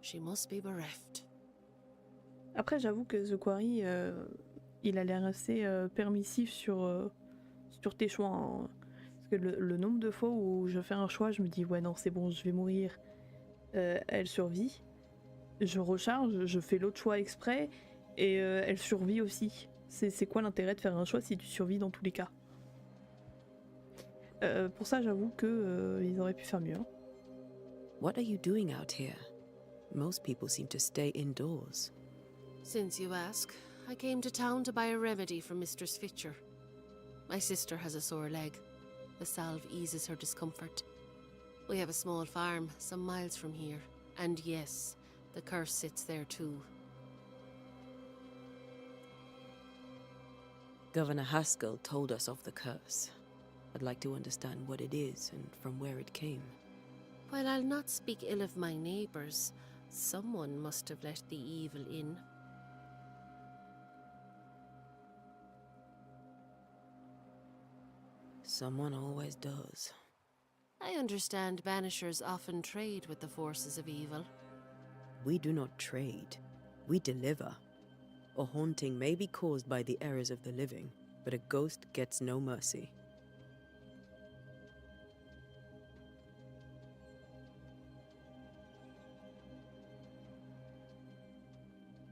She must be bereft. Après, j'avoue que The Quarry, il a l'air assez permissif sur tes choix. Hein. Parce que le nombre de fois où je fais un choix, je me dis ouais non c'est bon, je vais mourir. Elle survit. Je recharge, je fais l'autre choix exprès et elle survit aussi. C'est quoi l'intérêt de faire un choix si tu survis dans tous les cas? Pour ça, j'avoue que ils auraient pu faire mieux. Hein. What are you doing out here? Most people seem to stay indoors. Since you ask, I came to town to buy a remedy for Mistress Fitcher. My sister has a sore leg. The salve eases her discomfort. We have a small farm some miles from here. And yes, the curse sits there too. Governor Haskell told us of the curse. I'd like to understand what it is and from where it came. While I'll not speak ill of my neighbours, Someone must have let the evil in. Someone always does. I understand Banishers often trade with the forces of evil. We do not trade. We deliver. A haunting may be caused by the errors of the living, but a ghost gets no mercy.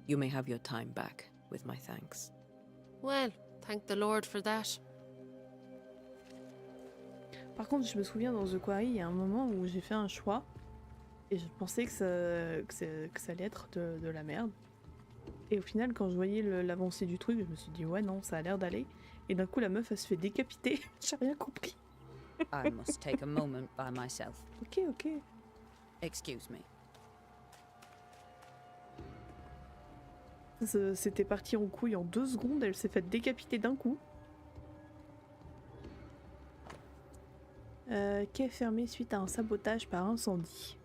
You may have your time back, with my thanks. Well, thank the Lord for that. Par contre, je me souviens dans The Quarry, il y a un moment où j'ai fait un choix et je pensais que ça allait être de la merde. Et au final, quand je voyais l'avancée du truc, je me suis dit ouais non, ça a l'air d'aller. Et d'un coup, la meuf, elle se fait décapiter. J'ai rien compris. I must take a moment by myself. Ok, ok. Excuse me. C'était parti en couille en 2 secondes, elle s'est faite décapiter d'un coup. Quai fermé suite à un sabotage par incendie.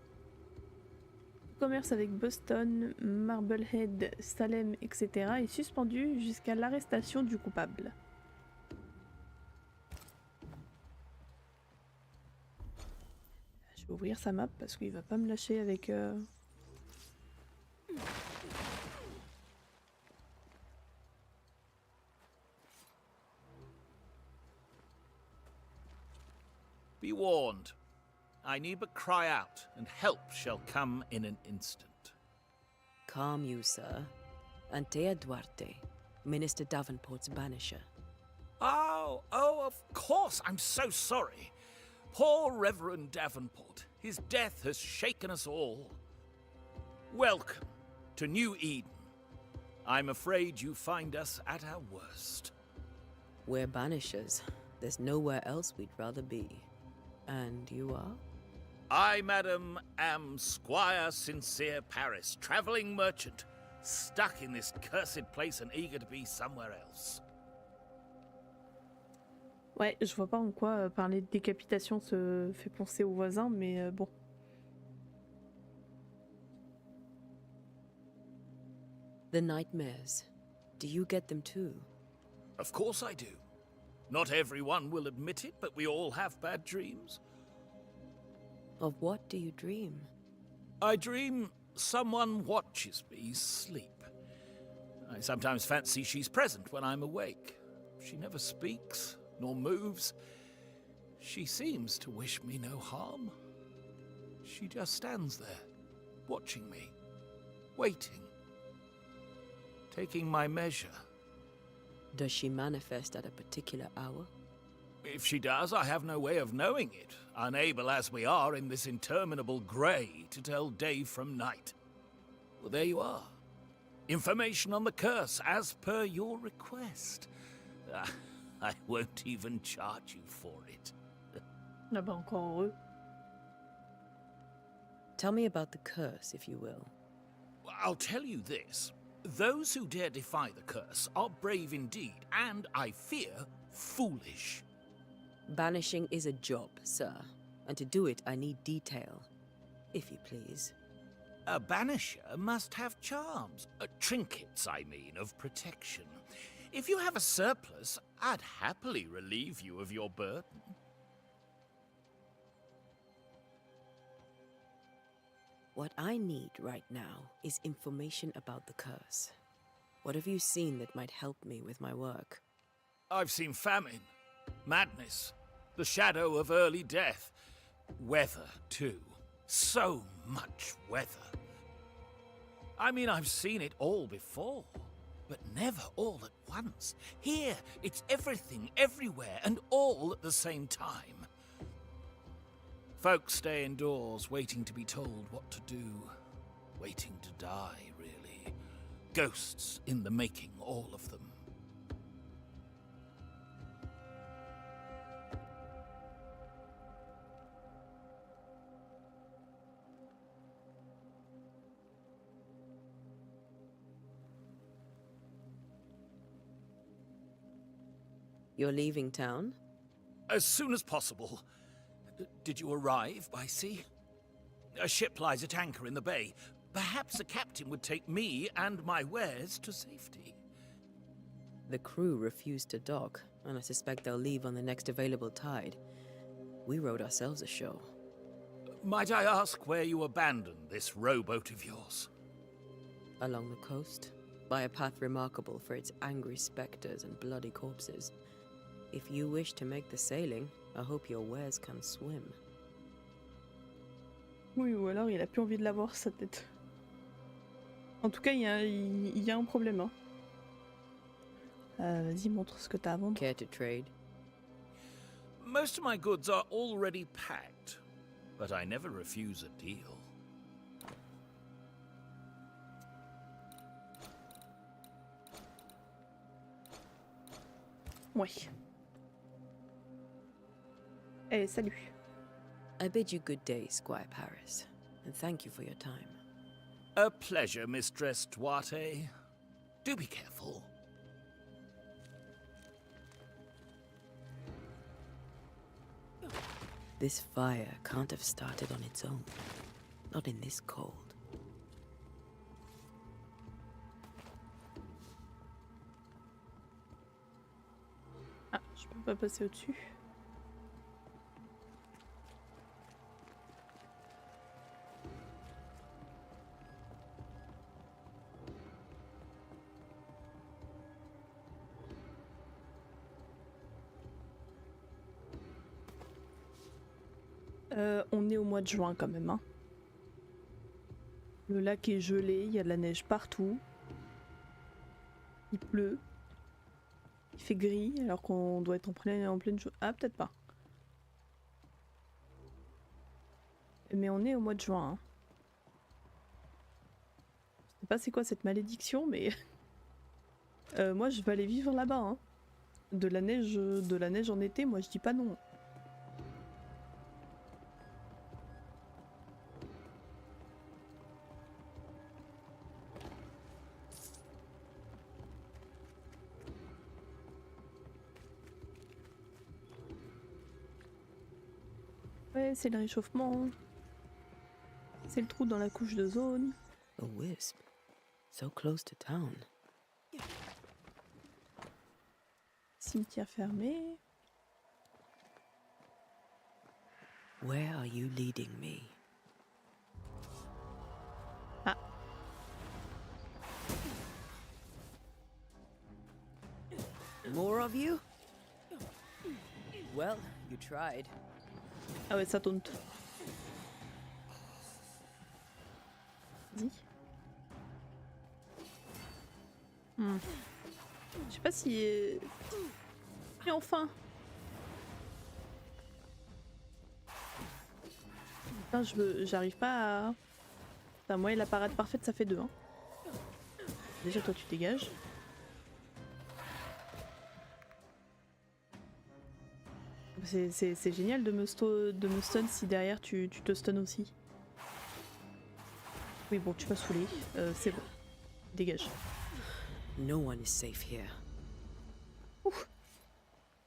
Le commerce avec Boston, Marblehead, Salem, etc. est suspendu jusqu'à l'arrestation du coupable. Je vais ouvrir sa map parce qu'il va pas me lâcher avec... Be warned. I need but cry out, and help shall come in an instant. Calm you, sir. Antea Duarte, Minister Davenport's banisher. Oh, of course. I'm so sorry. Poor Reverend Davenport. His death has shaken us all. Welcome to New Eden. I'm afraid you find us at our worst. We're banishers. There's nowhere else we'd rather be. And you are? I, madam, am Squire Sincere Paris, travelling merchant, stuck in this cursed place and eager to be somewhere else. Ouais, je vois pas en quoi parler de décapitation se fait penser aux voisins, mais bon. The nightmares. Do you get them too? Of course I do. Not everyone will admit it, but we all have bad dreams. Of what do you dream? I dream someone watches me sleep. I sometimes fancy she's present when I'm awake. She never speaks, nor moves. She seems to wish me no harm. She just stands there, watching me, waiting, taking my measure. Does she manifest at a particular hour? If she does, I have no way of knowing it, unable as we are in this interminable grey to tell day from night. Well, there you are. Information on the curse, as per your request. I won't even charge you for it. Ah bah encore heureux. Tell me about the curse, if you will. I'll tell you this. Those who dare defy the curse are brave indeed, and, I fear, foolish. Banishing is a job, sir. And to do it, I need detail. If you please. A banisher must have charms. Trinkets, I mean, of protection. If you have a surplus, I'd happily relieve you of your burden. What I need right now is information about the curse. What have you seen that might help me with my work? I've seen famine, madness, the shadow of early death. Weather, too. So much weather. I mean, I've seen it all before, but never all at once. Here, it's everything, everywhere, and all at the same time. Folks stay indoors, waiting to be told what to do. Waiting to die, really. Ghosts in the making, all of them. You're leaving town? As soon as possible. Did you arrive by sea? A ship lies at anchor in the bay. Perhaps a captain would take me and my wares to safety. The crew refused to dock, and I suspect they'll leave on the next available tide. We rode ourselves ashore. Might I ask where you abandoned this rowboat of yours? Along the coast, by a path remarkable for its angry specters and bloody corpses. If you wish to make the sailing, I hope your wares can swim. Oui, ou alors il a plus envie de la voir, sa tête. En tout cas, il y a un problème. Hein. Vas-y, montre ce que t'as à vendre. Care to trade? Most of my goods are already packed, but I never refuse a deal. Ouais. Eh, salut. I bid you good day, Squire Paris, and thank you for your time. A pleasure, Mistress Duarte. Do be careful. This fire can't have started on its own. Not in this cold. Ah, je peux pas passer au-dessus. On est au mois de juin quand même. Hein. Le lac est gelé, il y a de la neige partout. Il pleut. Il fait gris alors qu'on doit être en pleine journée. Ah, peut-être pas. Mais on est au mois de juin. Hein. Je sais pas c'est quoi cette malédiction, mais moi je vais aller vivre là-bas. Hein. De la neige en été, moi je dis pas non. Ouais, c'est le réchauffement. C'est le trou dans la couche d'ozone. A wisp. So close to town. Cimetière fermé. Where are you leading me? Ah. More of you? Well, you tried. Ah ouais, ça tourne. Vas-y. Je sais pas si... Et enfin. Putain, j'arrive pas à... Putain, moi et la parade parfaite, ça fait 2. Hein. Déjà, toi, tu dégages. C'est génial de me stun si derrière tu te stun aussi. Oui, bon, tu vas saouler. C'est bon. Dégage. No one is safe here. Ouf.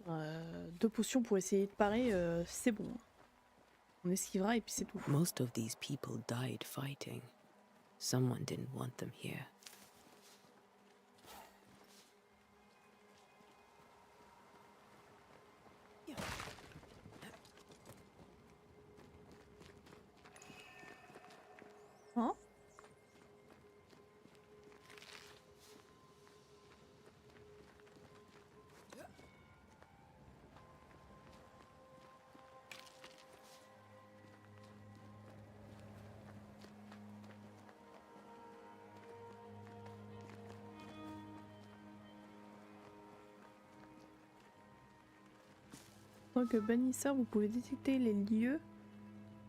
2 potions pour essayer de parer, c'est bon. On esquivera et puis c'est tout. Most of these people died fighting. Someone didn't want them here. Hein? En tant que bannisseur, vous pouvez détecter les lieux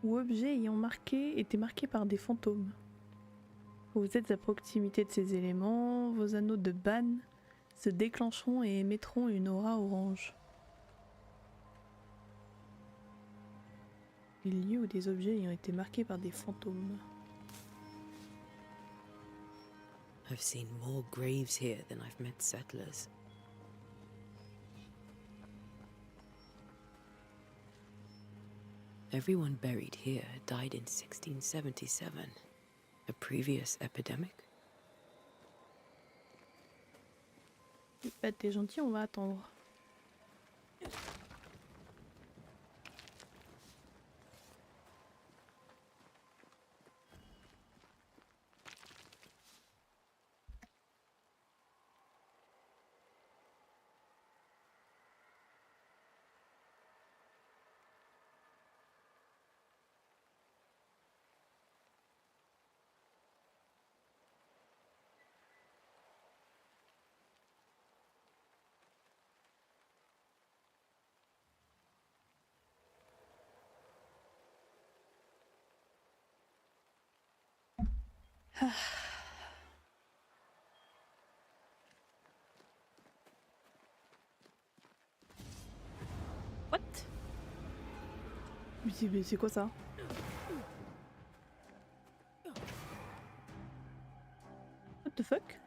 ou objets ayant été marqués par des fantômes. Vous êtes à proximité de ces éléments, vos anneaux de ban se déclencheront et émettront une aura orange. Les lieux ou des objets ayant été marqués par des fantômes. I've seen more graves here than I've met settlers. Everyone buried here died in 1677. A previous epidemic? Bah, t'es gentil, on va attendre. What? Mais c'est quoi ça? What the fuck?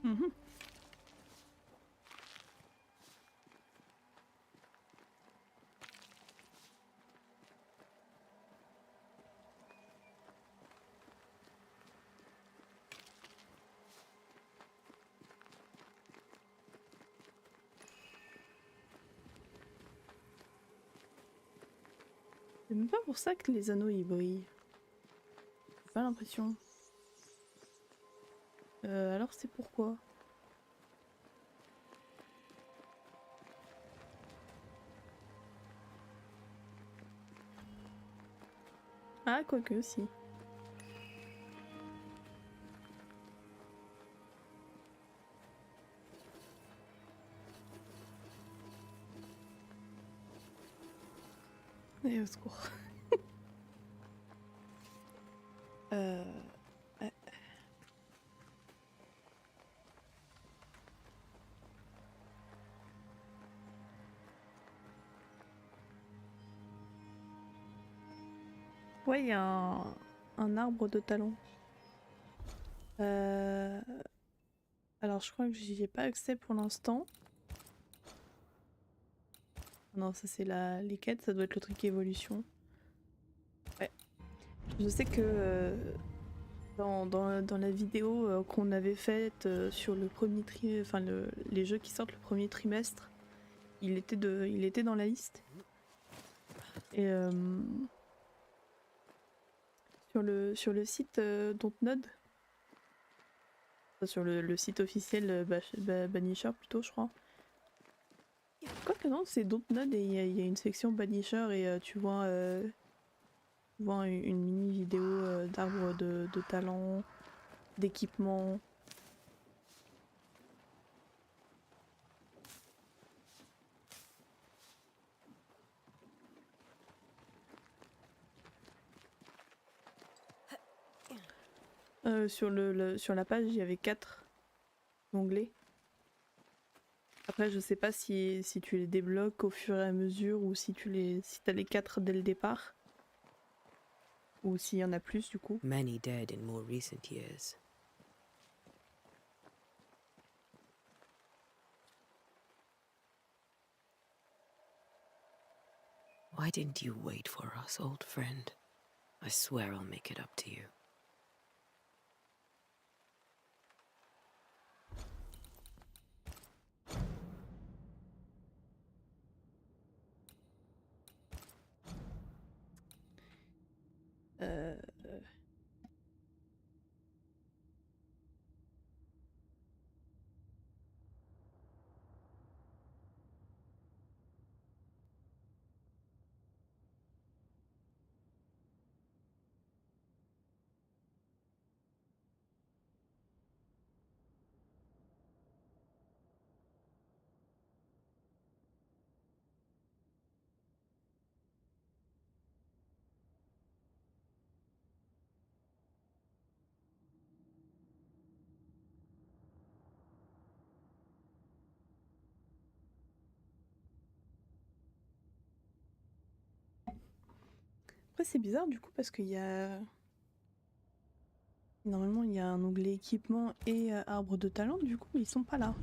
Mhm. C'est même pas pour ça que les anneaux ils brillent. J'ai pas l'impression. Alors c'est pourquoi? Ah, quoique, si. Et au secours. euh... ouais. Ouais, il y a un arbre de talent. Alors je crois que j'y ai pas accès pour l'instant. Non, ça c'est les quêtes, ça doit être le truc évolution. Ouais. Je sais que dans la vidéo qu'on avait faite sur le premier les jeux qui sortent le premier trimestre, il était dans la liste. Et sur le site Dontnod, sur le site officiel Banishers plutôt, je crois. Quoique non, c'est Dontnod et il y a une section Banishers et tu vois une mini vidéo d'arbres de talent, d'équipement. Sur la page, il y avait 4 onglets. Après, je sais pas si tu les débloques au fur et à mesure ou si t'as les 4 dès le départ. Ou s'il y en a plus du coup. Many dead in more recent years. Why didn't you wait for us, old friend? I swear I'll make it up to you. Après c'est bizarre du coup parce qu'il y a... Normalement il y a un onglet équipement et arbre de talent, du coup ils sont pas là.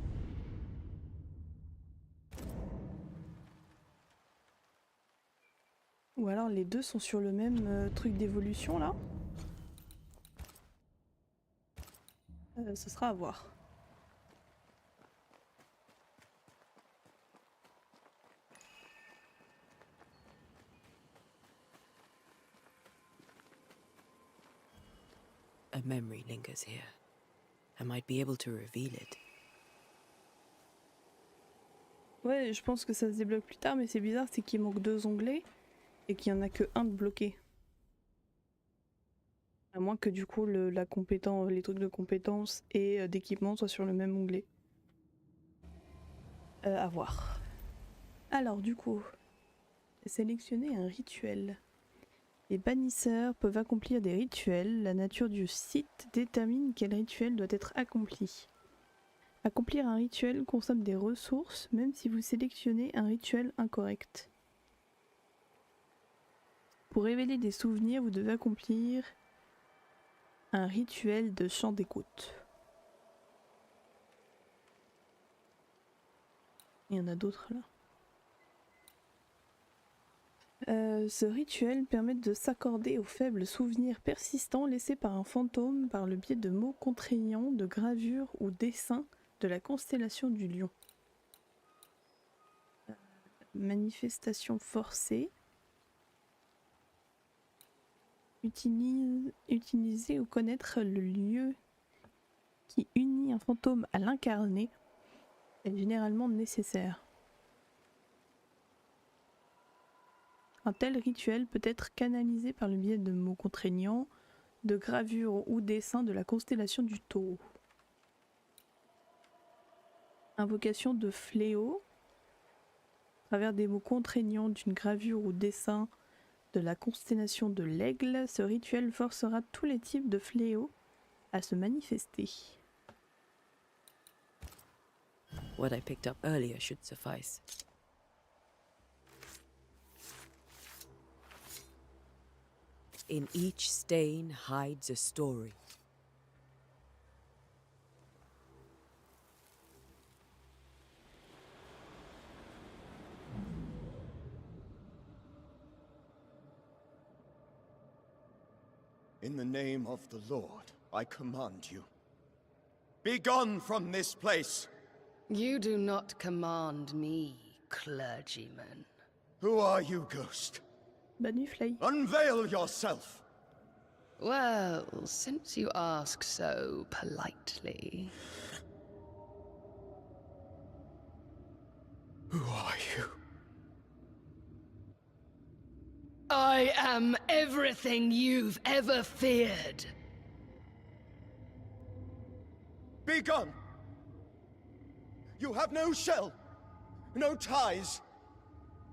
Ou alors les deux sont sur le même truc d'évolution là. Ce sera à voir. A memory lingers here. I might be able to reveal it. Ouais, je pense que ça se débloque plus tard, mais c'est bizarre, c'est qu'il manque 2 onglets et qu'il y en a que un de bloqué. À moins que du coup la compétence, les trucs de compétences et d'équipement soient sur le même onglet. À voir. Alors du coup, sélectionner un rituel. Les bannisseurs peuvent accomplir des rituels. La nature du site détermine quel rituel doit être accompli. Accomplir un rituel consomme des ressources, même si vous sélectionnez un rituel incorrect. Pour révéler des souvenirs, vous devez accomplir un rituel de chant d'écoute. Il y en a d'autres là. Ce rituel permet de s'accorder aux faibles souvenirs persistants laissés par un fantôme par le biais de mots contraignants, de gravures ou dessins de la constellation du lion. Manifestation forcée. Utiliser ou connaître le lieu qui unit un fantôme à l'incarné est généralement nécessaire. Un tel rituel peut être canalisé par le biais de mots contraignants, de gravures ou dessins de la constellation du taureau. Invocation de fléau. À travers des mots contraignants d'une gravure ou dessin de la constellation de l'aigle, ce rituel forcera tous les types de fléaux à se manifester. What I picked up earlier should suffice. In each stain hides a story. In the name of the Lord, I command you. Be gone from this place! You do not command me, clergyman. Who are you, ghost? Baniflay. Unveil yourself! Well, since you ask so politely. Who are you? I am everything you've ever feared. Be gone! You have no shell, no ties,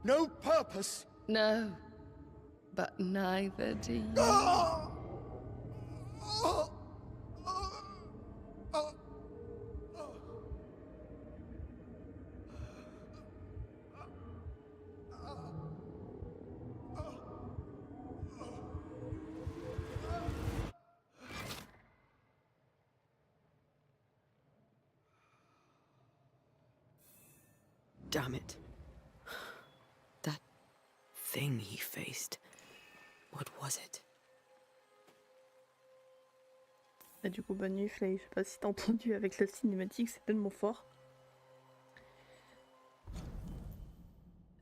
no purpose. No, but neither do you. Damn it. That thing he faced. What was it? Et du coup, Baniflay, je sais pas si t'as entendu avec la cinématique, c'est tellement fort.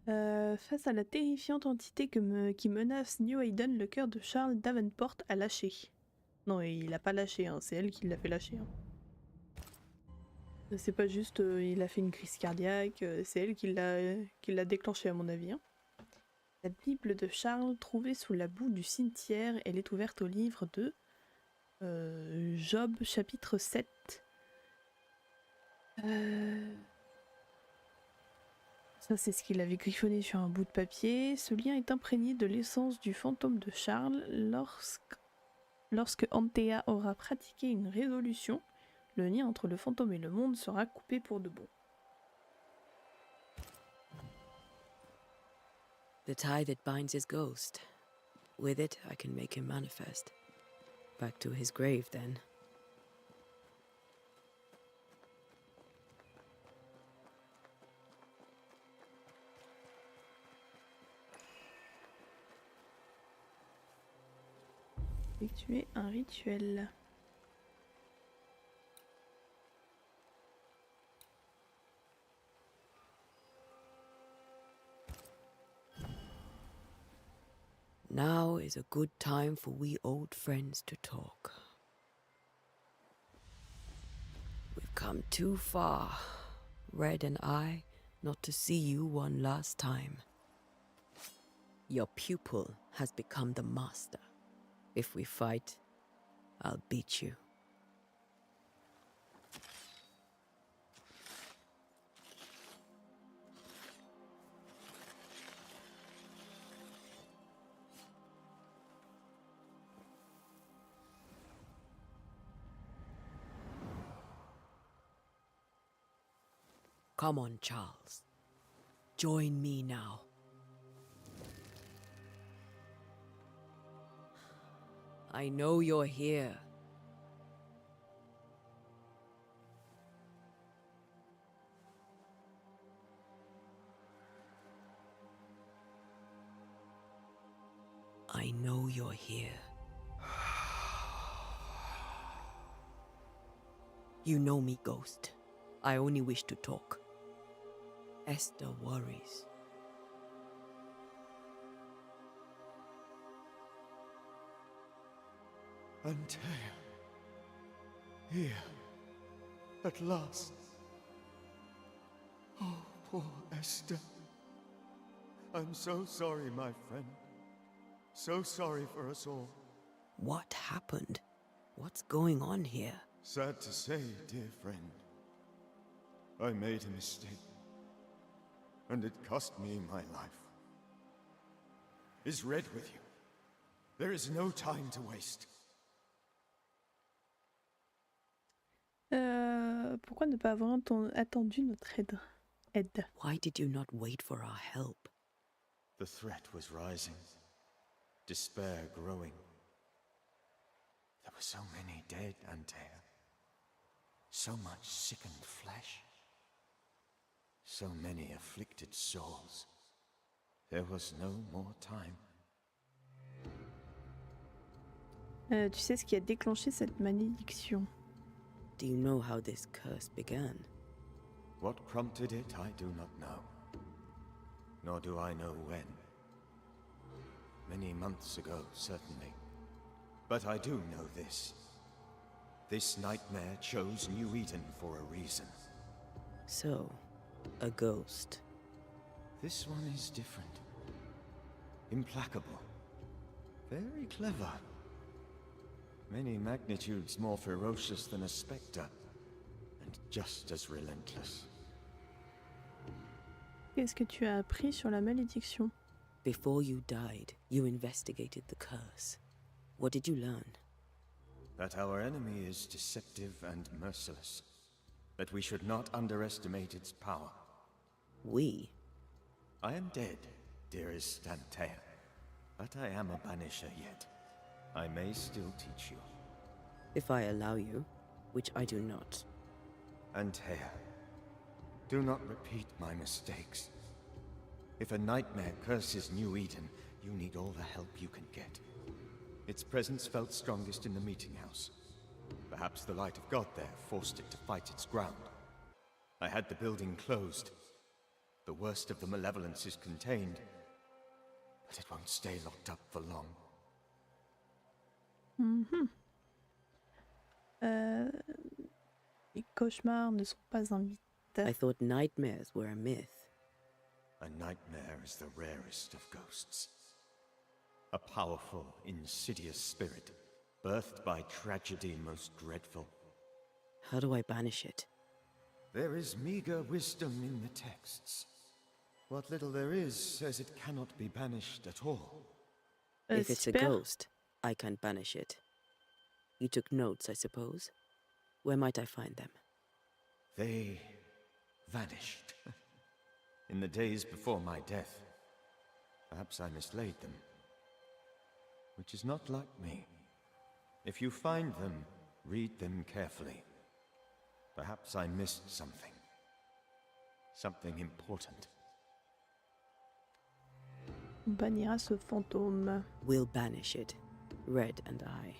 Face à la terrifiante entité qui menace New Hayden, le cœur de Charles Davenport a lâché. Non, il a pas lâché, hein, c'est elle qui l'a fait lâcher. Hein. C'est pas juste il a fait une crise cardiaque, c'est elle qui l'a déclenché à mon avis. Hein. La Bible de Charles, trouvée sous la boue du cimetière, elle est ouverte au livre de Job, chapitre 7. Ça, c'est ce qu'il avait griffonné sur un bout de papier. Ce lien est imprégné de l'essence du fantôme de Charles. Lorsque Antea aura pratiqué une résolution, le lien entre le fantôme et le monde sera coupé pour de bon. The tie that binds his ghost. With it, I can make him manifest. Back to his grave, then. Effectuer un rituel. Now is a good time for we old friends to talk. We've come too far, Red and I, not to see you one last time. Your pupil has become the master. If we fight, I'll beat you. Come on, Charles. Join me now. I know you're here. I know you're here. You know me, Ghost. I only wish to talk. Esther worries. Antea. Here. At last. Oh, poor Esther. I'm so sorry, my friend. So sorry for us all. What happened? What's going on here? Sad to say, dear friend. I made a mistake. And it cost me my life. Is Red with you? There is no time to waste. Pourquoi ne pas avoir attendu notre aide? Why did you not wait for our help? The threat was rising. Despair growing. There were so many dead, Antea. So much sickened flesh. So many afflicted souls. There was no more time. Tu sais ce qui a déclenché cette malédiction? Do you know how this curse began? What prompted it, I do not know. Nor do I know when. Many months ago, certainly. But I do know this. This nightmare chose New Eden for a reason. So, a ghost. This one is different. Implacable. Very clever. Many magnitudes more ferocious than a spectre. And just as relentless. Qu'est-ce que tu as appris sur la malédiction? Before you died, you investigated the curse. What did you learn? That our enemy is deceptive and merciless. That we should not underestimate its power. We? I am dead, dearest Antea. But I am a banisher yet. I may still teach you. If I allow you, which I do not. Antea, do not repeat my mistakes. If a nightmare curses New Eden, you need all the help you can get. Its presence felt strongest in the meeting house. Perhaps the light of God there forced it to fight its ground. I had the building closed. The worst of the malevolence is contained, but it won't stay locked up for long. Les cauchemars ne sont pas un mythe. I thought nightmares were a myth. A nightmare is the rarest of ghosts. A powerful, insidious spirit, birthed by tragedy most dreadful. How do I banish it? There is meager wisdom in the texts. What little there is says it cannot be banished at all. If it's a ghost, I can't banish it. You took notes, I suppose? Where might I find them? They vanished. In the days before my death. Perhaps I mislaid them. Which is not like me. If you find them, read them carefully. Perhaps I missed something. Something important. On bannira ce fantôme. We'll banish it. Red and I.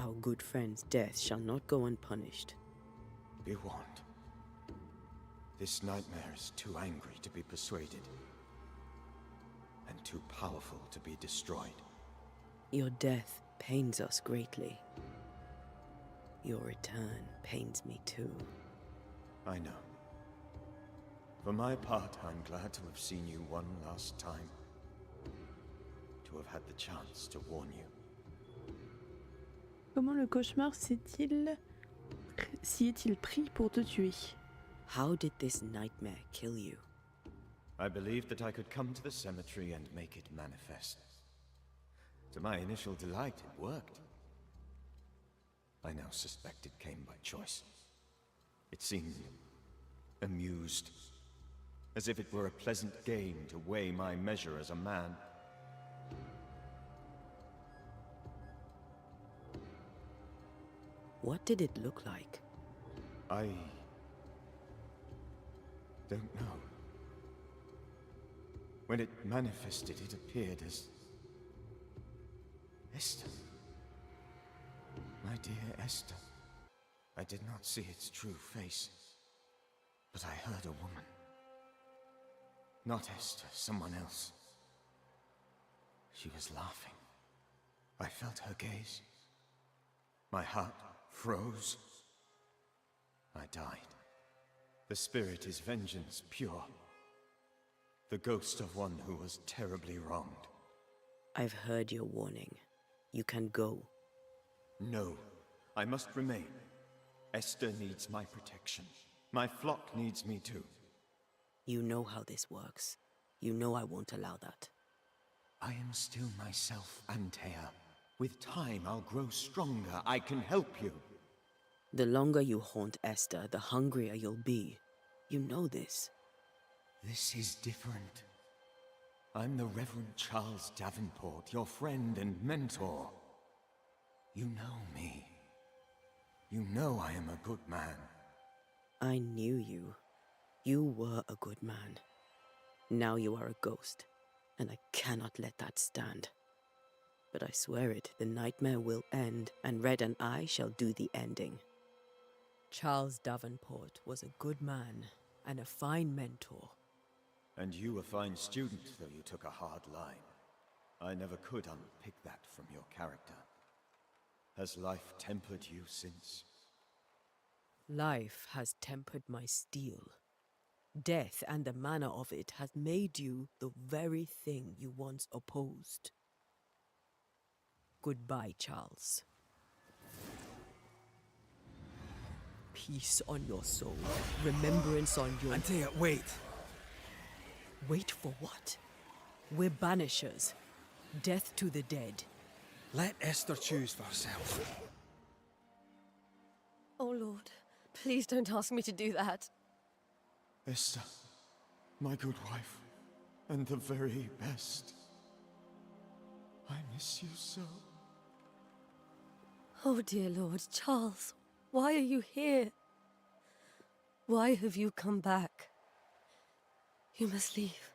Our good friend's death shall not go unpunished. Be warned. This nightmare is too angry to be persuaded, and too powerful to be destroyed. Your death pains us greatly. Your return pains me too. I know. For my part, I'm glad to have seen you one last time. To have had the chance to warn you. Comment le cauchemar s'y est-il pris pour te tuer? How did this nightmare kill you? I believed that I could come to the cemetery and make it manifest. To my initial delight, it worked. I now suspect it came by choice. It seemed amused, as if it were a pleasant game to weigh my measure as a man. What did it look like? I don't know. When it manifested, it appeared as Esther. My dear Esther. I did not see its true face, but I heard a woman. Not Esther, someone else. She was laughing. I felt her gaze. My heart froze. I died. The spirit is vengeance pure. The ghost of one who was terribly wronged. I've heard your warning. You can go. No, I must remain. Esther needs my protection. My flock needs me too. You know how this works. You know I won't allow that. I am still myself, Antea. With time, I'll grow stronger. I can help you. The longer you haunt Esther, the hungrier you'll be. You know this. This is different. I'm the Reverend Charles Davenport, your friend and mentor. You know me. You know I am a good man. I knew you. You were a good man. Now you are a ghost, and I cannot let that stand. But I swear it, the nightmare will end, and Red and I shall do the ending. Charles Davenport was a good man and a fine mentor. And you a fine student, though you took a hard line. I never could unpick that from your character. Has life tempered you since? Life has tempered my steel. Death and the manner of it has made you the very thing you once opposed. Goodbye, Charles. Peace on your soul. Remembrance on your... Antea, wait. Wait for what? We're banishers. Death to the dead. Let Esther choose for herself. Oh, Lord. Please don't ask me to do that. Esther, my good wife, and the very best. I miss you so. Oh, dear Lord. Charles, why are you here? Why have you come back? You must leave.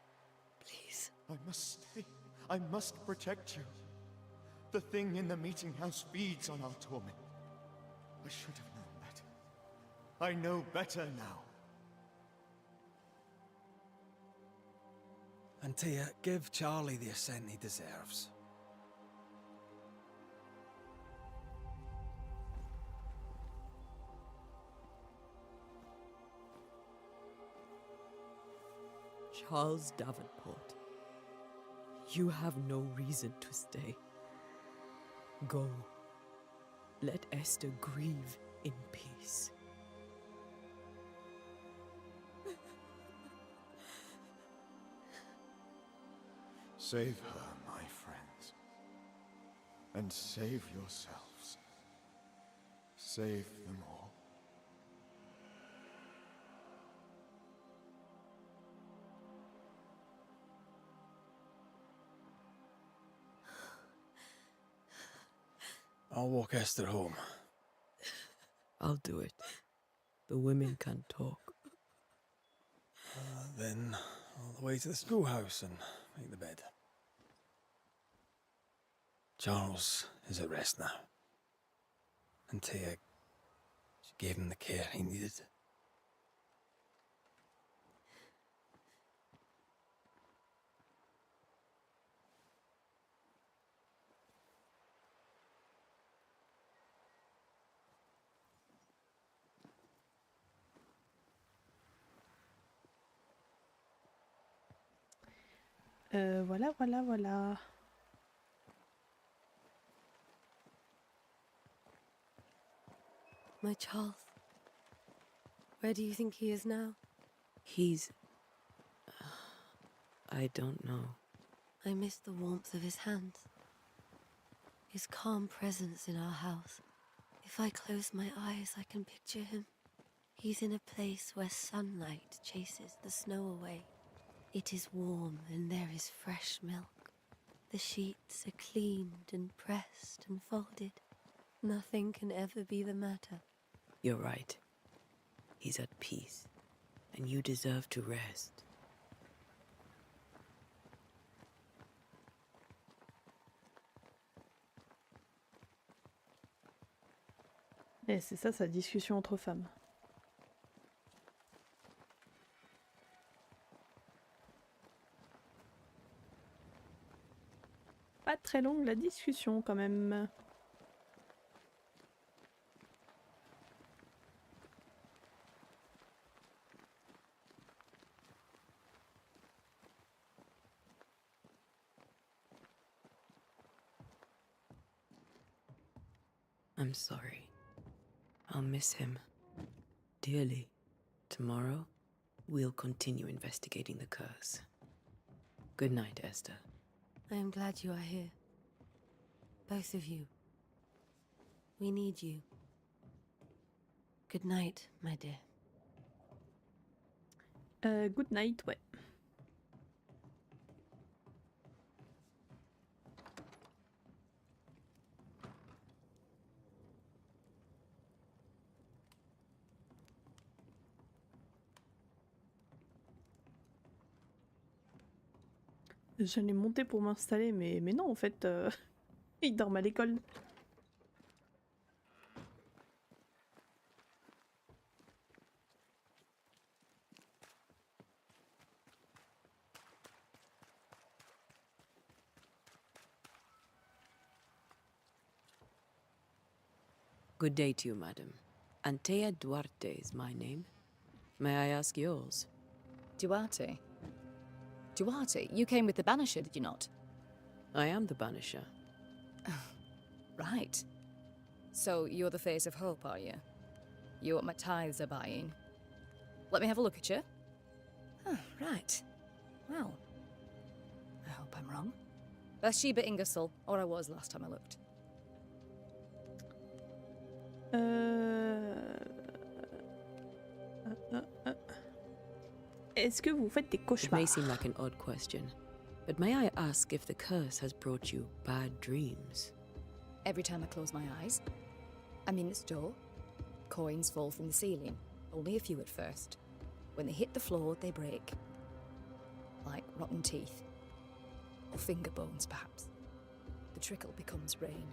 Please. I must stay. I must protect you. The thing in the meeting house feeds on our torment. I should have known better. I know better now. Antea, give Charlie the ascent he deserves. Charles Davenport, you have no reason to stay. Go. Let Esther grieve in peace. Save her, my friends. And save yourselves. Save them all. I'll walk Esther home. I'll do it. The women can talk. Then all the way to the schoolhouse and make the bed. Charles is at rest now. And Tia, she gave him the care he needed. Voilà. My Charles. Where do you think he is now? He's... I don't know. I miss the warmth of his hands. His calm presence in our house. If I close my eyes, I can picture him. He's in a place where sunlight chases the snow away. It is warm and there is fresh milk. The sheets are cleaned and pressed and folded. Nothing can ever be the matter. You're right. He's at peace, and you deserve to rest. Et c'est ça sa discussion entre femmes. Pas très longue la discussion quand même. I'm sorry. I'll miss him dearly. Tomorrow, we'll continue investigating the curse. Good night, Esther. I am glad you are here. Both of you. We need you. Good night, my dear. Good night, ouais. J'allais monter pour m'installer, mais non, en fait, il dorment à l'école. Good day to you, madam. Antea Duarte is my name. May I ask yours? Duarte? Duarte, you came with the Banisher, did you not? I am the Banisher. Right. So you're the face of hope, are you? You're what my tithes are buying. Let me have a look at you. Oh, right. Well, I hope I'm wrong. Bathsheba Ingersoll, or I was last time I looked. Est-ce que vous faites des It cauchemars? may seem like an odd question, but may I ask if the curse has brought you bad dreams? Every time I close my eyes, I'm in the store. Coins fall from the ceiling. Only a few at first. When they hit the floor, they break. Like rotten teeth. Or finger bones, perhaps. The trickle becomes rain.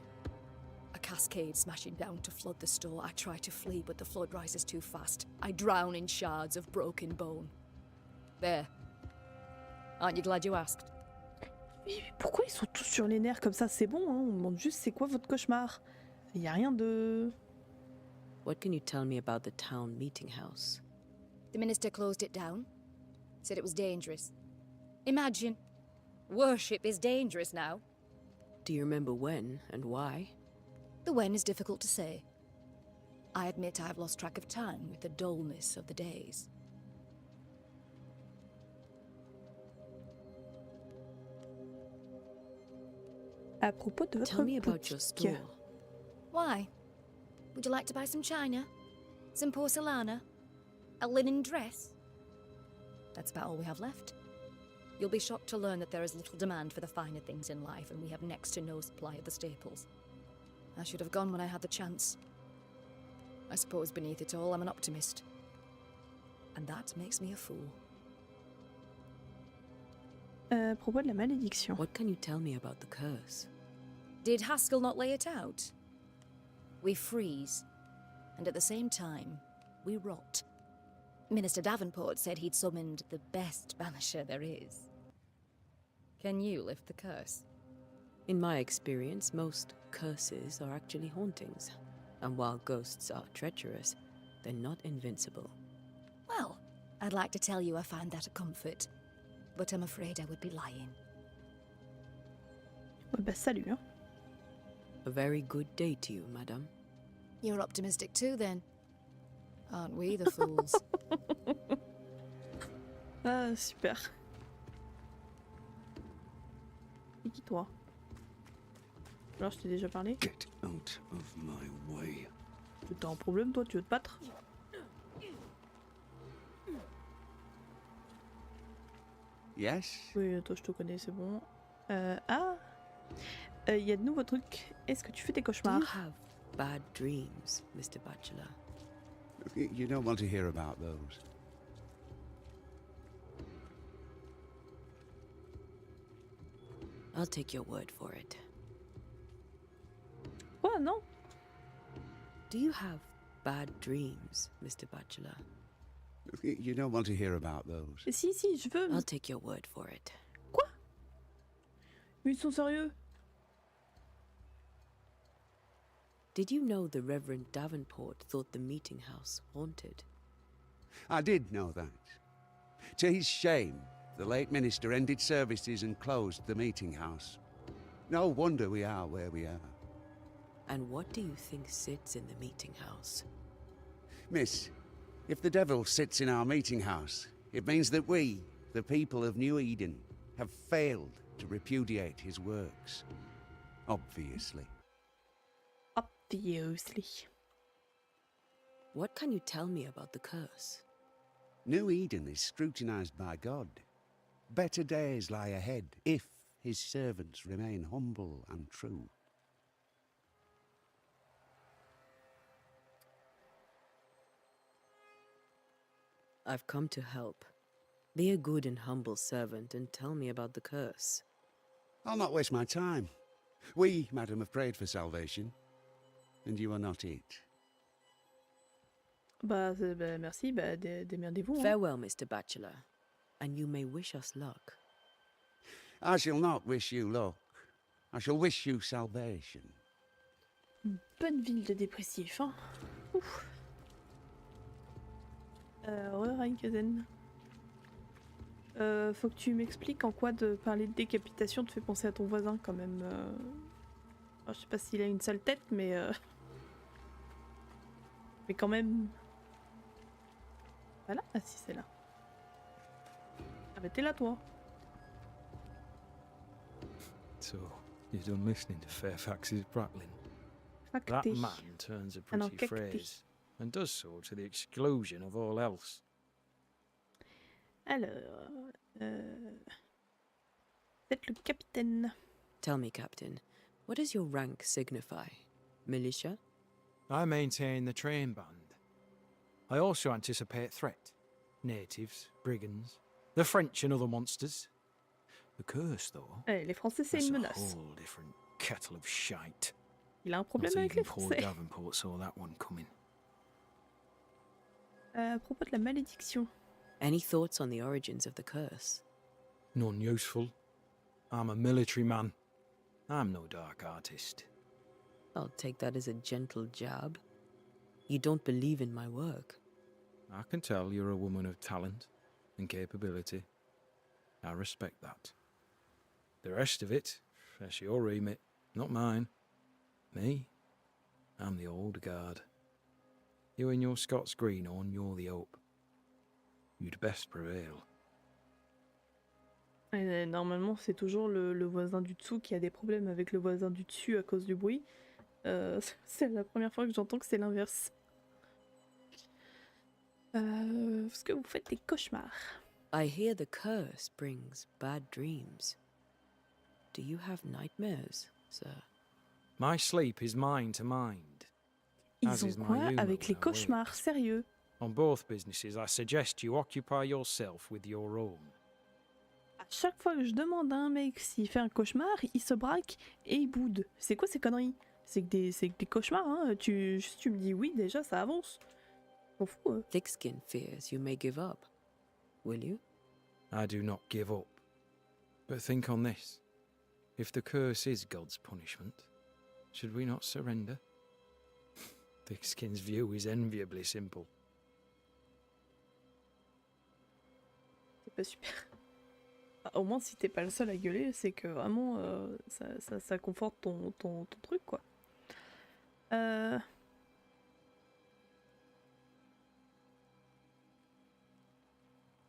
A cascade smashing down to flood the store. I try to flee, but the flood rises too fast. I drown in shards of broken bone. There. Aren't you glad you asked? Mais pourquoi ils sont tous sur les nerfs comme ça? C'est bon, hein, on demande juste c'est quoi votre cauchemar? Il y a rien de... What can you tell me about the town meeting house? The minister closed it down. Said it was dangerous. Imagine. Worship is dangerous now. Do you remember when and why? The when is difficult to say. I admit I've lost track of time with the dullness of the days. À propos de votre Tell me about your boutique. store. Why? Would you like to buy some china? Some porcelana? A linen dress? That's about all we have left. You'll be shocked to learn that there is little demand for the finer things in life, and we have next to no supply of the staples. I should have gone when I had the chance. I suppose beneath it all, I'm an optimist. And that makes me a fool. À propos de la malédiction. What can you tell me about the curse? Did Haskell not lay it out? We freeze, and at the same time, we rot. Minister Davenport said he'd summoned the best banisher there is. Can you lift the curse? In my experience, most curses are actually hauntings. And while ghosts are treacherous, they're not invincible. Well, I'd like to tell you I find that a comfort, but I'm afraid I would be lying. Ouais, bah salut, hein. A very good day to you, madame. You're optimistic too, then. Aren't we the fools? Ah, super. Et qui toi? Alors, je t'ai déjà parlé? Get out of my way. T'as un problème, toi? Tu veux te battre? Yes? Oui, toi, je te connais, c'est bon. Y a de nouveaux trucs. Est-ce que tu fais des Do cauchemars? you have bad dreams, Mr. Bachelor? You don't want to hear about those. I'll take your word for it. Quoi, non? Do you have bad dreams, Mr. Bachelor? You don't want to hear about those. Si, je veux. I'll take your word for it. Quoi? Mais ils sont sérieux? Did you know the Reverend Davenport thought the meeting house haunted? I did know that. To his shame, the late minister ended services and closed the meeting house. No wonder we are where we are. And what do you think sits in the meeting house? Miss, if the devil sits in our meeting house, it means that we, the people of New Eden, have failed to repudiate his works. Obviously. Obviously. What can you tell me about the curse? New Eden is scrutinized by God. Better days lie ahead if his servants remain humble and true. I've come to help. Be a good and humble servant and tell me about the curse. I'll not waste my time. We, madam, have prayed for salvation, and you are not it. Bah, merci, bah, démerdez-vous. Hein. Farewell, Mr. Bachelor, and you may wish us luck. I shall not wish you luck. I shall wish you salvation. Bonne ville de dépressif, hein. Ouf. Reinkazen. Faut que tu m'expliques en quoi de parler de décapitation te fait penser à ton voisin quand même. Alors, je sais pas s'il a une sale tête, mais quand même. Voilà, ah si c'est là. Ah bah t'es là toi. So, you've done listening to Fairfax's prattling. That Facté. man turns a Alors, pretty cacté. phrase, and does so to the exclusion of all else. Alors, peut-être le capitaine. Tell me, Captain, what does your rank signify? Militia? I maintain the train band. I also anticipate threat. Natives, brigands, the French and other monsters. The curse, though, Les Français, c'est that's une a menace. whole different kettle of shite. Il a un problème Not avec even les poor Français. Davenport saw that one coming. À propos de la malédiction. Any thoughts on the origins of the curse? None useful. I'm a military man. I'm no dark artist. I'll take that as a gentle jab. You don't believe in my work. I can tell you're a woman of talent and capability. I respect that. The rest of it, that's your remit, not mine. Me? I'm the old guard. You and your Scots greenhorn, you're the hope. You'd best prevail. Et normalement, c'est toujours le voisin du dessous qui a des problèmes avec le voisin du dessus à cause du bruit. C'est la première fois que j'entends que c'est l'inverse. Est-ce que vous faites des cauchemars? I hear the curse brings bad dreams. Do you have nightmares, sir? My sleep is mind to mind. Ils As ont is my quoi humour avec les when I cauchemars? Sérieux? On both businesses, I suggest you occupy yourself with your own. Ah, chaque fois que je demande à un mec s'il fait un cauchemar, il se braque et il boude. C'est quoi ces conneries? C'est que des cauchemars, hein. Tu me dis oui, déjà, ça avance. On fout. Thickskin fears you may give up. Will you? I do not give up. But think on this. If the curse is God's punishment, should we not surrender? Thickskin's view is enviably simple. C'est pas super. Au moins, si t'es pas le seul à gueuler, c'est que vraiment, ça conforte ton truc, quoi.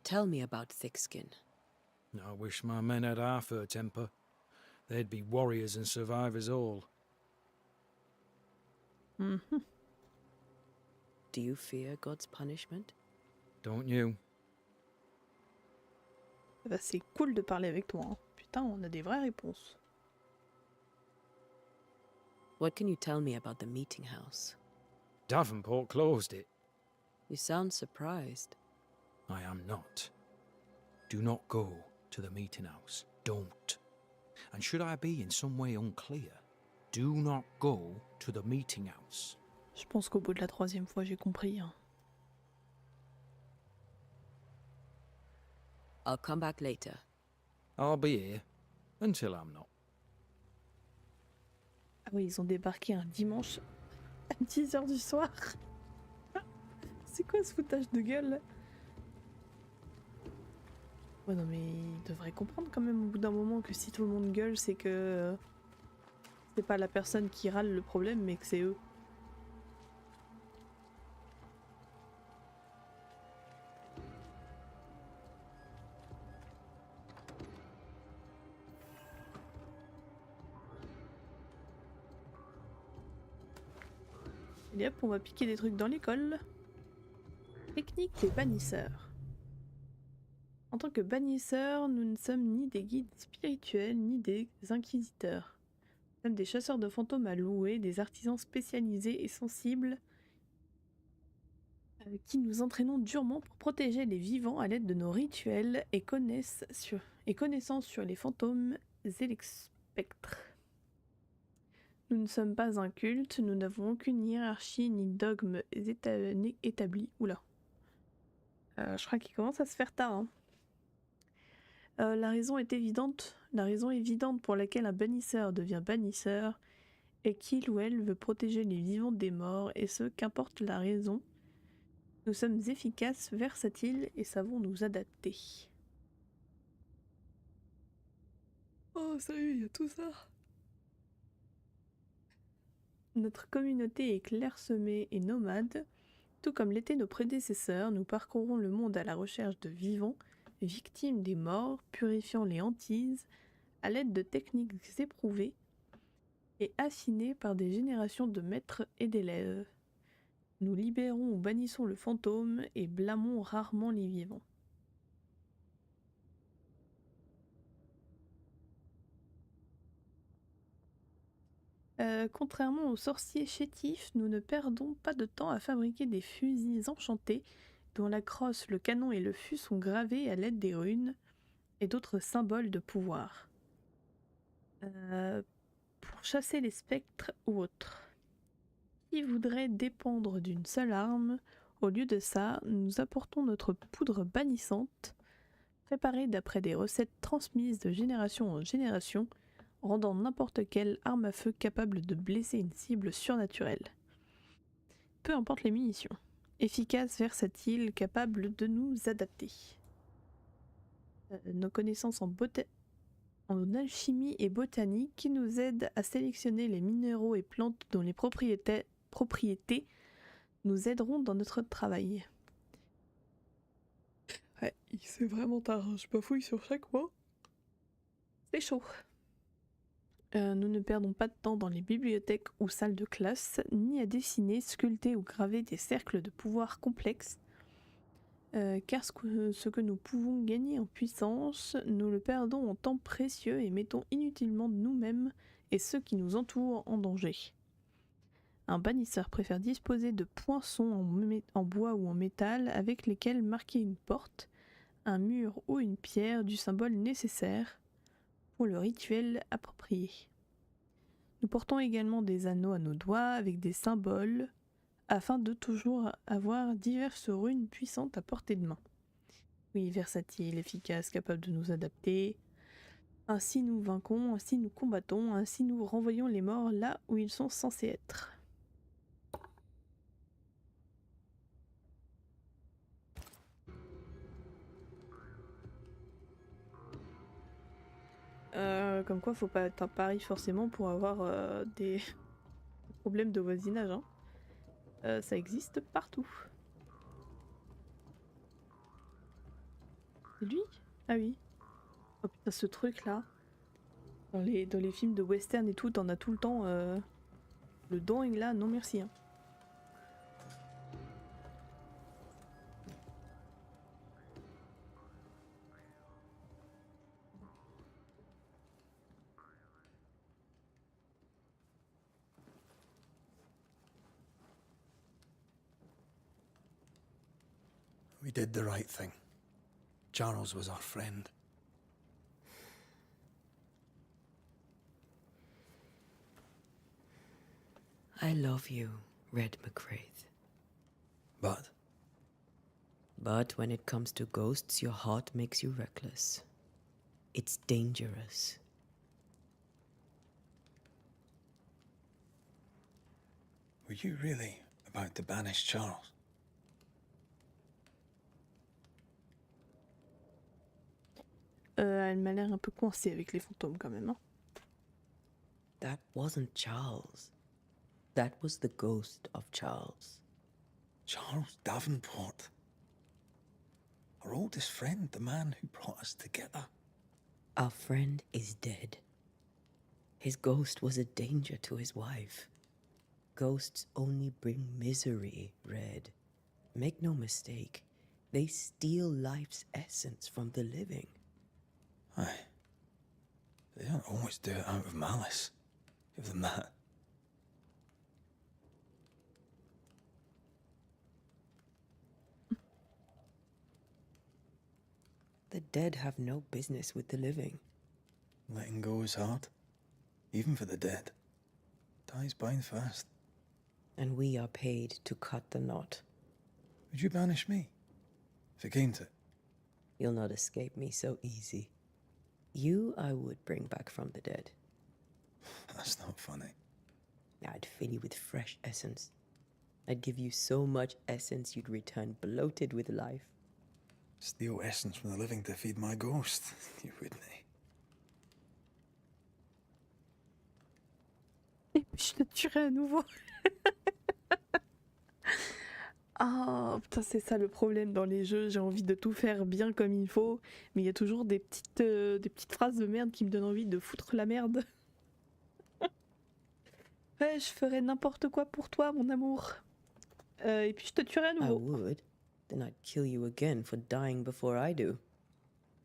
Tell me about Thickskin. I wish my men had half her temper. They'd be warriors and survivors all. Mm-hmm. Do you fear God's punishment? Don't you? Bah, c'est cool de parler avec toi. Hein. Putain, on a des vraies réponses. What can you tell me about the meeting house? Davenport closed it. You sound surprised. I am not. Do not go to the meeting house. Don't. And should I be in some way unclear, do not go to the meeting house. Je pense qu'au bout de la 3e fois, j'ai compris. Hein. I'll come back later. I'll be here until I'm not. Ah oui, ils ont débarqué un dimanche à 10h du soir. C'est quoi ce foutage de gueule là? Ouais, non mais ils devraient comprendre quand même au bout d'un moment que si tout le monde gueule, c'est que c'est pas la personne qui râle le problème, mais que c'est eux. Et hop, on va piquer des trucs dans l'école. Technique des bannisseurs. En tant que bannisseurs, nous ne sommes ni des guides spirituels, ni des inquisiteurs. Nous sommes des chasseurs de fantômes à louer, des artisans spécialisés et sensibles qui nous entraînons durement pour protéger les vivants à l'aide de nos rituels et connaissances sur les fantômes et les spectres. Nous ne sommes pas un culte, nous n'avons aucune hiérarchie ni dogme établi. Oula. Je crois qu'il commence à se faire tard. Hein. La raison évidente pour laquelle un bannisseur devient bannisseur est qu'il ou elle veut protéger les vivants des morts, et ce, qu'importe la raison. Nous sommes efficaces, versatiles et savons nous adapter. Oh, sérieux, il y a tout ça. Notre communauté est clairsemée et nomade. Tout comme l'étaient nos prédécesseurs, nous parcourons le monde à la recherche de vivants, victimes des morts, purifiant les hantises, à l'aide de techniques éprouvées et affinées par des générations de maîtres et d'élèves. Nous libérons ou bannissons le fantôme et blâmons rarement les vivants. Contrairement aux sorciers chétifs, nous ne perdons pas de temps à fabriquer des fusils enchantés dont la crosse, le canon et le fût sont gravés à l'aide des runes et d'autres symboles de pouvoir. Pour chasser les spectres ou autres. Qui voudrait dépendre d'une seule arme, au lieu de ça, nous apportons notre poudre bannissante, préparée d'après des recettes transmises de génération en génération, rendant n'importe quelle arme à feu capable de blesser une cible surnaturelle. Peu importe les munitions. Efficace, versatile, capable de nous adapter. Nos connaissances en alchimie et botanique qui nous aident à sélectionner les minéraux et plantes dont les propriétés nous aideront dans notre travail. Ouais, c'est vraiment tard, je bafouille sur chaque mot. C'est chaud. Nous ne perdons pas de temps dans les bibliothèques ou salles de classe, ni à dessiner, sculpter ou graver des cercles de pouvoir complexes, car ce que nous pouvons gagner en puissance, nous le perdons en temps précieux et mettons inutilement nous-mêmes et ceux qui nous entourent en danger. Un bannisseur préfère disposer de poinçons en bois ou en métal avec lesquels marquer une porte, un mur ou une pierre du symbole nécessaire pour le rituel approprié. Nous portons également des anneaux à nos doigts avec des symboles afin de toujours avoir diverses runes puissantes à portée de main. Oui, versatile, efficace, capable de nous adapter. Ainsi nous vainquons, ainsi nous combattons, ainsi nous renvoyons les morts là où ils sont censés être. Comme quoi, faut pas être à Paris forcément pour avoir des problèmes de voisinage. Hein. Ça existe partout. C'est lui? Ah oui. Oh putain, ce truc là. Dans les films de western et tout, t'en as tout le temps. Le doing là, non merci. Hein. We did the right thing. Charles was our friend. I love you, Red McCraith. But But when it comes to ghosts, your heart makes you reckless. It's dangerous. were you really about to banish Charles? Elle m'a l'air un peu coincée avec les fantômes quand même. Hein. That wasn't Charles. That was the ghost of Charles. Charles Davenport. Our oldest friend, the man who brought us together. Our friend is dead. His ghost was a danger to his wife. Ghosts only bring misery, Red. Make no mistake, they steal life's essence from the living. Aye. They don't always do it out of malice. Give them that. The dead have no business with the living. Letting go is hard. Even for the dead. Ties bind fast. And we are paid to cut the knot. Would you banish me? If it came to it? You'll not escape me so easy. You I would bring back from the dead. That's not funny. I'd fill you with fresh essence. I'd give you so much essence you'd return bloated with life. Steal essence from the living to feed my ghost. You wouldn't. Et puis je le tuerai à nouveau. Ah putain, c'est ça le problème dans les jeux. J'ai envie de tout faire bien comme il faut, mais il y a toujours des petites phrases de merde qui me donnent envie de foutre la merde. Ouais, je ferais n'importe quoi pour toi, mon amour. Et puis je te tuerai à I nouveau. would. Then I'd kill you again for dying before I do.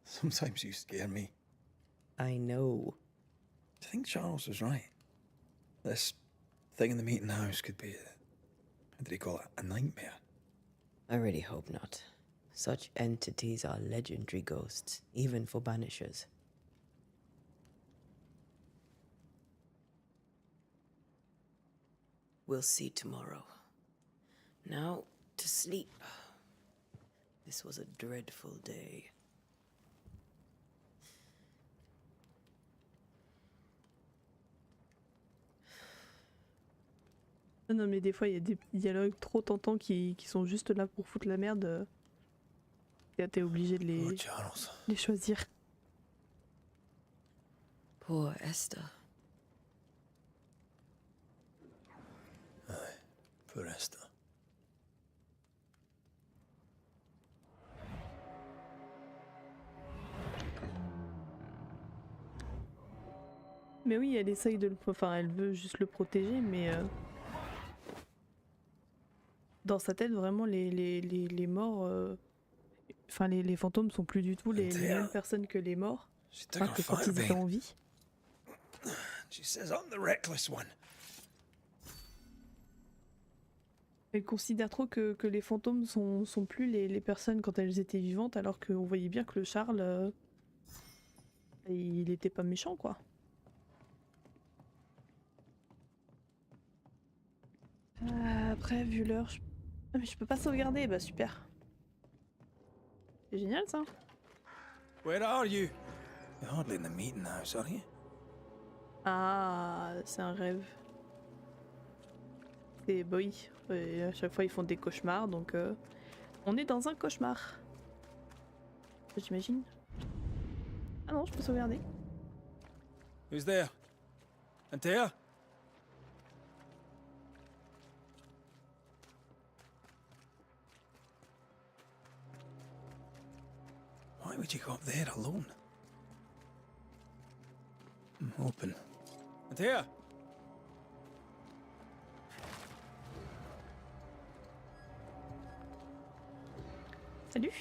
Sometimes you scare me. I know. Do you think Charles was right? This thing in the meeting house could be, how did he call it, a nightmare? I really hope not. Such entities are legendary ghosts, even for Banishers. We'll see tomorrow. Now, to sleep. This was a dreadful day. Non mais des fois il y a des petits dialogues trop tentants qui sont juste là pour foutre la merde. Et t'es obligé de les choisir. Poor Esther. Aye, poor Esther. Mais oui, elle essaye de le... Enfin, elle veut juste le protéger, mais... Dans sa tête, vraiment, les morts... Enfin, les fantômes sont plus du tout les mêmes personnes que les morts. Enfin, que quand ils étaient en vie. She says I'm the reckless one. Elle considère trop que les fantômes sont plus les personnes quand elles étaient vivantes, alors qu'on voyait bien que le Charles, il était pas méchant, quoi. Après, vu l'heure, ah, mais je peux pas sauvegarder, bah super. C'est génial ça. Where are you? You're hardly in the meeting house, are you? Ah, c'est un rêve. C'est bah oui, et à chaque fois ils font des cauchemars, donc on est dans un cauchemar. J'imagine. Ah non, je peux sauvegarder. Who's there? Antea? Why would you go up there alone? I'm hoping. Antea? Salut.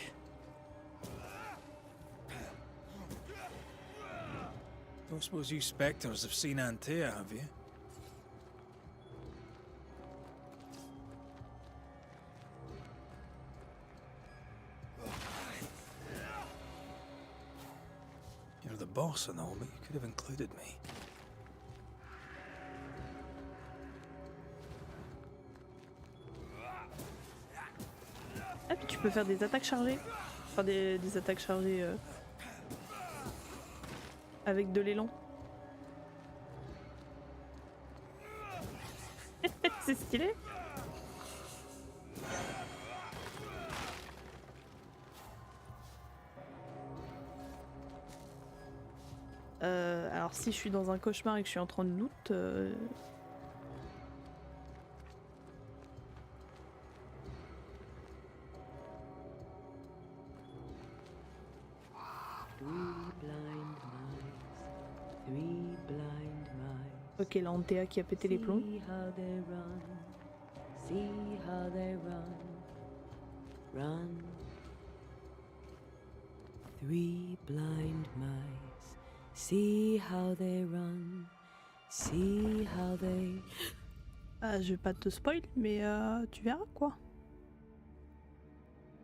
Don't suppose you spectres have seen Antea, have you? You're the boss and all, but you could have included me. Ah, puis tu peux faire des attaques chargées. Enfin, des attaques chargées avec de l'élan. C'est stylé. Alors si je suis dans un cauchemar et que je suis en train de loot... Ok, là, Antea qui a pété les plombs. See how they run. Three blind mice. See how they run. See how they... Ah, je vais pas te spoil, mais tu verras quoi.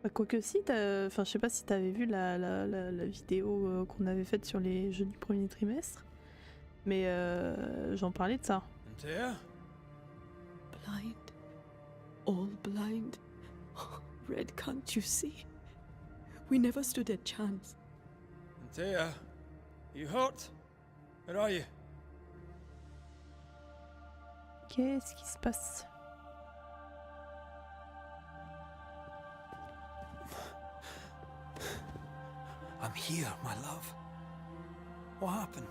Bah, quoique si, enfin, je sais pas si t'avais vu la vidéo qu'on avait faite sur les jeux du premier trimestre, mais j'en parlais de ça. Antea? Blind. All blind. Red, can't you see? We never stood a chance. Antea? You hurt? Where are you? Qu'est-ce qui se passe? I'm here, my love. What happened?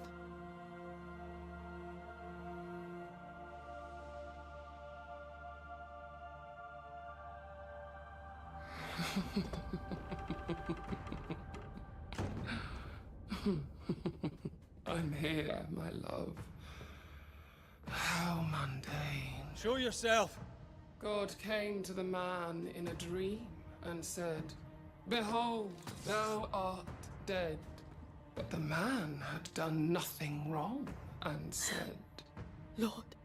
I'm here, my love. How mundane. Show yourself! God came to the man in a dream and said, "Behold, thou art dead." But the man had done nothing wrong and said, Lord,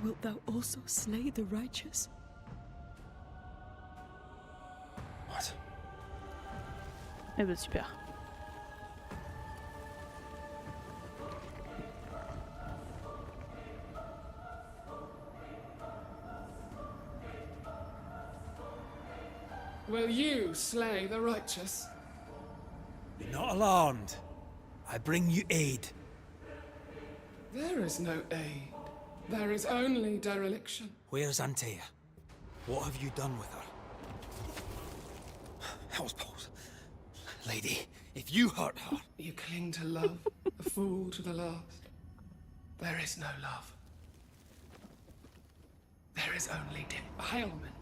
wilt thou also slay the righteous? What? Eh ben super. "Will you slay the righteous?" Be not alarmed. I bring you aid. There is no aid. There is only dereliction. Where's Antea? What have you done with her? Hellsballs. Lady, if you hurt her... You cling to love, a fool to the last. There is no love. There is only defilement.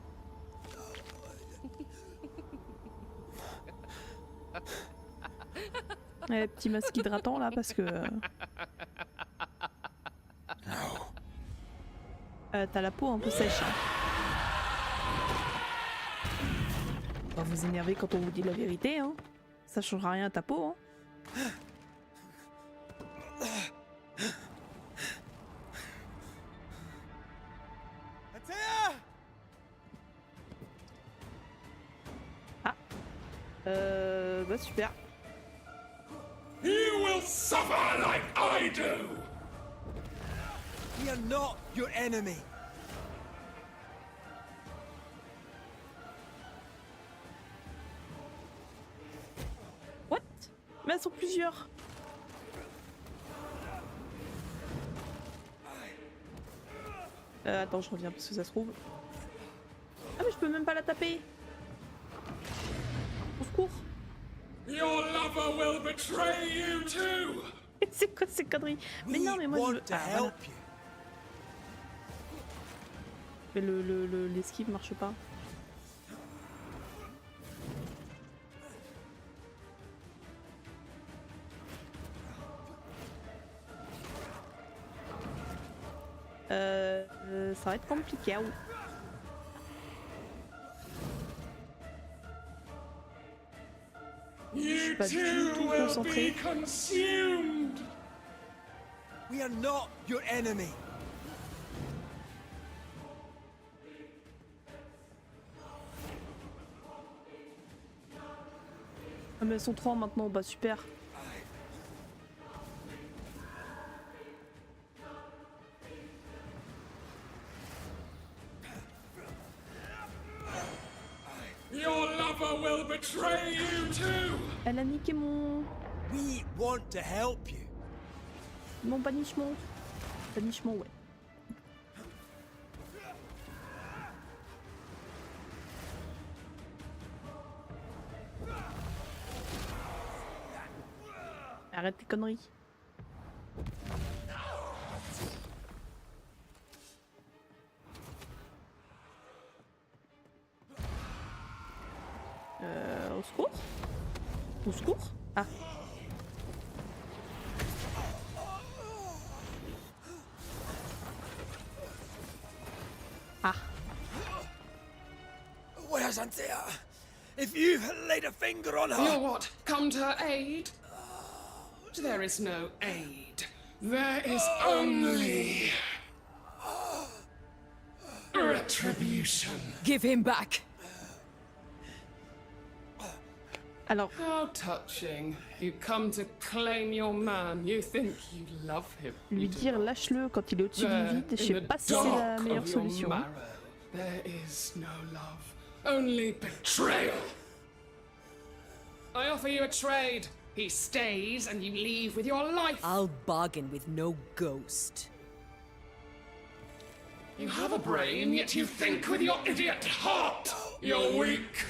Petit masque hydratant là parce que... t'as la peau un peu sèche. Hein. Pas vous énerver quand on vous dit la vérité, hein. Ça changera rien à ta peau, hein. Bah super. You will suffer like I do! We are not your enemy. What? Mais elles sont plusieurs. Attends, je reviens parce que ça se trouve. Ah mais je peux même pas la taper. Au secours. Your lover will betray you too! C'est quoi ces conneries? Mais non, mais moi je veux... Ah, voilà. Mais l'esquive marche pas. Ça va être compliqué. Ah, oui. Je suis pas du tout concentrée. We are not your enemy. Ah mais elles sont 3 maintenant, bah super. Your lover will betray you too! Elle a niqué mon... We want to help you. Mon banishment. Banishment, ouais. Arrête tes conneries. Au secours? Au secours? Ah. Ah. Where's Anthea? If you've laid a finger on her... You'll what? Come to her aid? There is no aid. There is only... retribution. Give him back! Alors... How touching. You come to claim your man. You think you love him. Lui dire lâche-le quand il est au-dessus du vide, je sais pas si c'est la meilleure solution. There is no love. Only betrayal. I offer you a trade. He stays and you leave with your life. I'll bargain with no ghost. You have a brain, yet you think with your idiot heart. You're weak.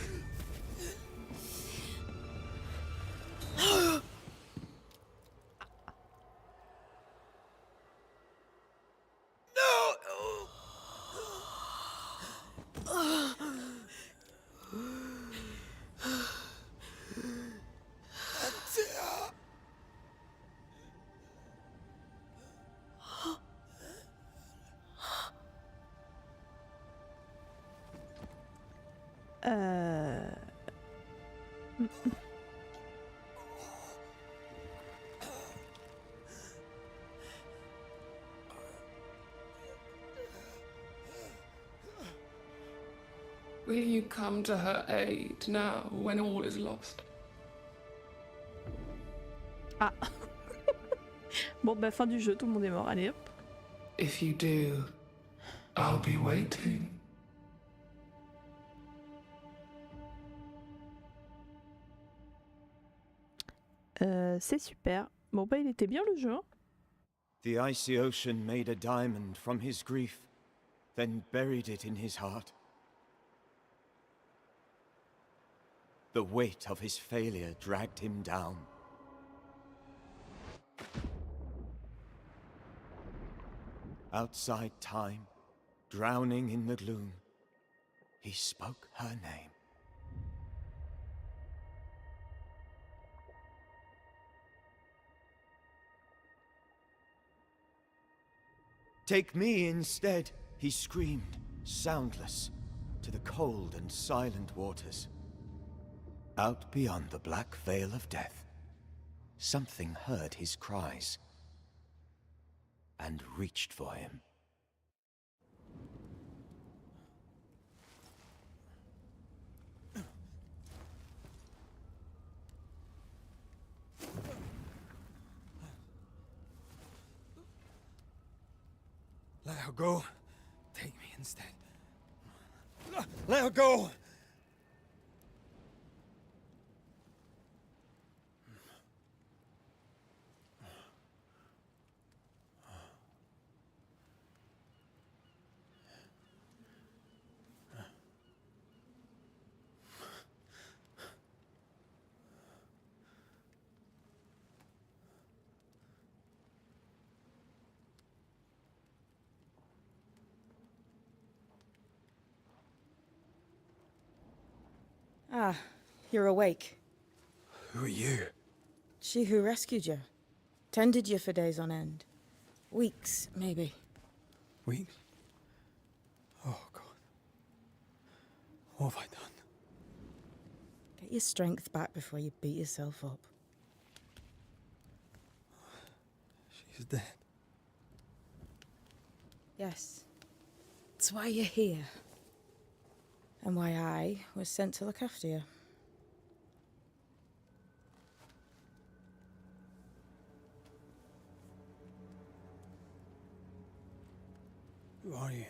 Will you come to her aid now, when all is lost? Ah. Bon bah fin du jeu, tout le monde est mort, allez hop. If you do, I'll be waiting. C'est super. Bon bah il était bien le jeu. Hein. The icy ocean made a diamond from his grief, then buried it in his heart. The weight of his failure dragged him down. Outside time, drowning in the gloom, he spoke her name. Take me instead, he screamed, soundless, to the cold and silent waters. Out beyond the black veil of death, something heard his cries and reached for him. Let her go. Take me instead. Let her go! Ah, you're awake. Who are you? She who rescued you. Tended you for days on end. Weeks, maybe. Weeks? Oh, God. What have I done? Get your strength back before you beat yourself up. She's dead. Yes. That's why you're here. And why I was sent to look after you. Who are you?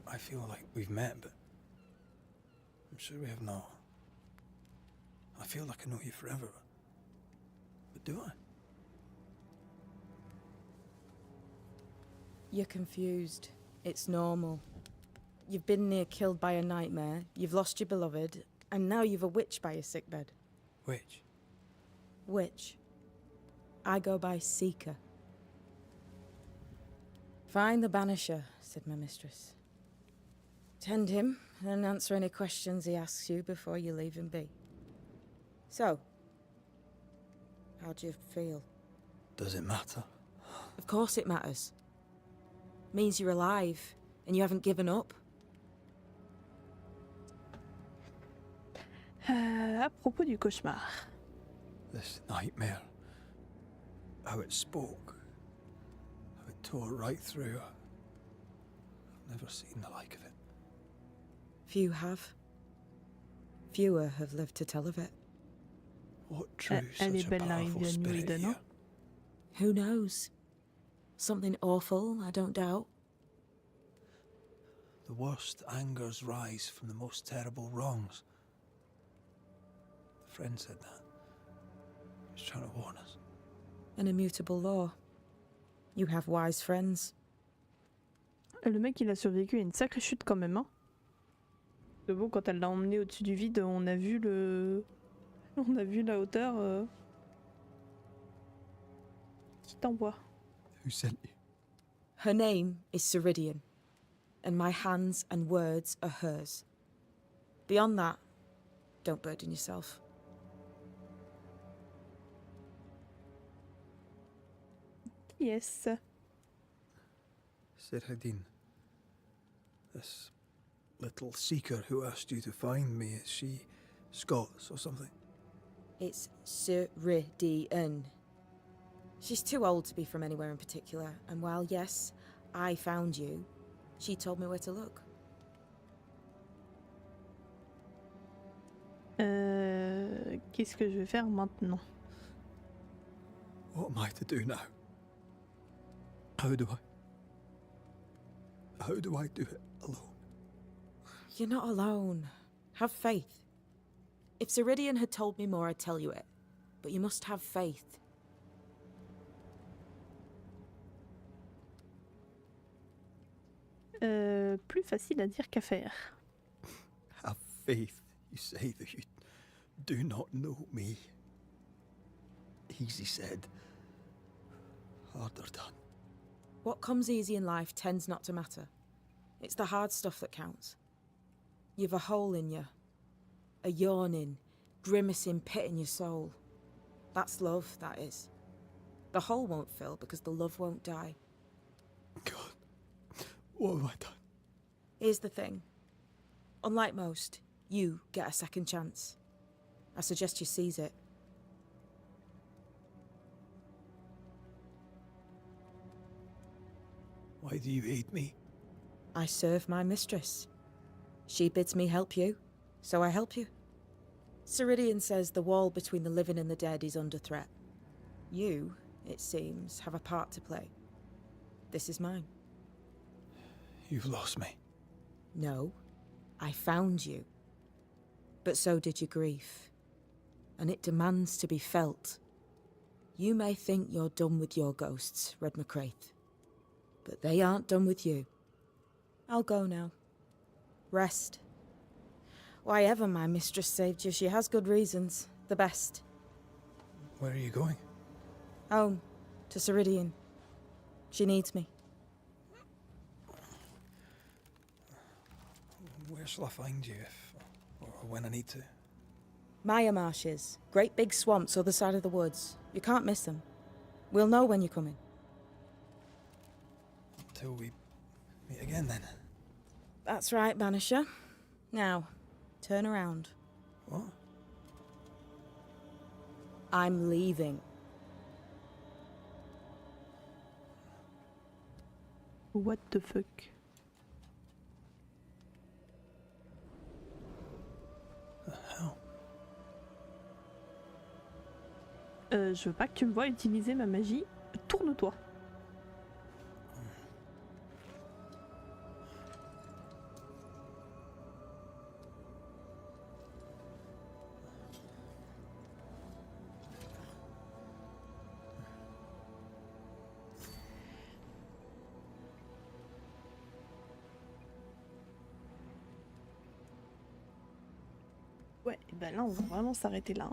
I feel like we've met, but I'm sure we have not. I feel like I know you forever, but do I? You're confused. It's normal. You've been near killed by a nightmare, you've lost your beloved, and now you've a witch by your sickbed. Witch? Witch. I go by Seeker. Find the Banisher, said my mistress. Tend him, and answer any questions he asks you before you leave him be. So, how do you feel? Does it matter? Of course it matters. Means you're alive, and you haven't given up. À propos du cauchemar. This nightmare. How it spoke. How it tore right through. I've never seen the like of it. Few have. Fewer have lived to tell of it. What drew Elle est such a belle la powerful rivière spirit nuide, here? non? Who knows? Something awful, I don't doubt. The worst angers rise from the most terrible wrongs. The friend said that. He was trying to warn us. An immutable law. You have wise friends. Le mec, il a survécu à une sacrée chute quand même, hein. C'est bon, quand elle l'a emmené au-dessus du vide, on a vu la hauteur qui t'envoie. Who sent you? Her name is Ceridian, and my hands and words are hers. Beyond that, don't burden yourself. Yes. Sirhadin. This little seeker who asked you to find me, is she Scots or something? It's Ceridian. She's too old to be from anywhere in particular, and while, yes, I found you, she told me where to look. Qu'est-ce que je vais faire maintenant? What am I to do now? How do I do it alone? You're not alone. Have faith. If Ceridian had told me more, I'd tell you it. But you must have faith. Plus facile à dire qu'à faire. Have faith, you say, that you do not know me. Easy said, harder done. What comes easy in life tends not to matter. It's the hard stuff that counts. You've a hole in you. A yawning, grimacing pit in your soul. That's love, that is. The hole won't fill because the love won't die. God, what have I done? Here's the thing. Unlike most, you get a second chance. I suggest you seize it. Why do you hate me? I serve my mistress. She bids me help you, so I help you. Ceridian says the wall between the living and the dead is under threat. You, it seems, have a part to play. This is mine. You've lost me. No, I found you. But so did your grief. And it demands to be felt. You may think you're done with your ghosts, Red McCraith. But they aren't done with you. I'll go now. Rest. Why ever my mistress saved you, she has good reasons. The best. Where are you going? Home. To Ceridian. She needs me. Where shall I find you if, or when I need to? Maya marshes. Great big swamps other side of the woods. You can't miss them. We'll know when you're coming. Until we meet again, then. That's right, Banisher. Now, turn around. What? I'm leaving. What the fuck? The hell? Je veux pas que tu me vois utiliser ma magie. Tourne-toi. Ouais, et ben là on va vraiment s'arrêter là.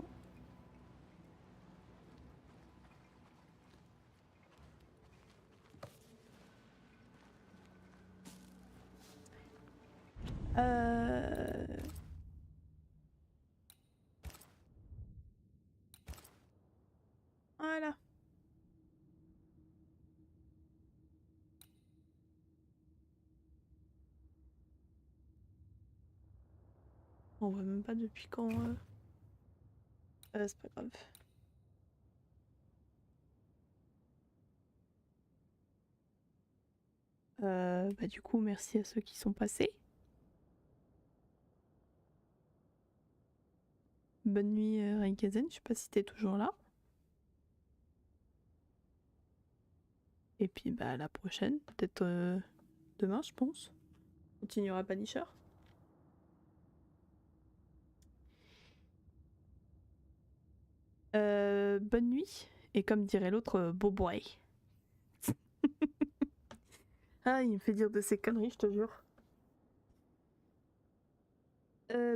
Voilà. On voit même pas depuis quand. C'est pas grave. Bah du coup, merci à ceux qui sont passés. Bonne nuit, Raikazen. Je sais pas si t'es toujours là. Et puis bah à la prochaine, peut-être demain, je pense. On continuera Banisher. Bonne nuit. Et comme dirait l'autre, beau boy. Ah, il me fait dire de ces conneries, je te jure.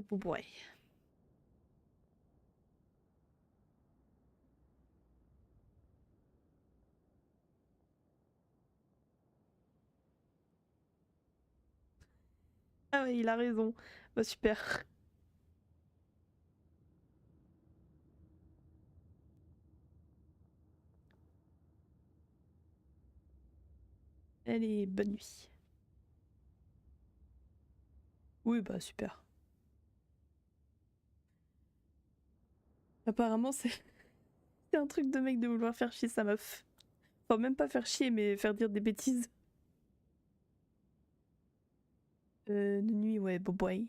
Beau boy. Ah ouais, il a raison. Bah super. Allez, bonne nuit. Oui, bah super. Apparemment, c'est un truc de mec de vouloir faire chier sa meuf. Enfin, même pas faire chier, mais faire dire des bêtises. De nuit, ouais, beau boy.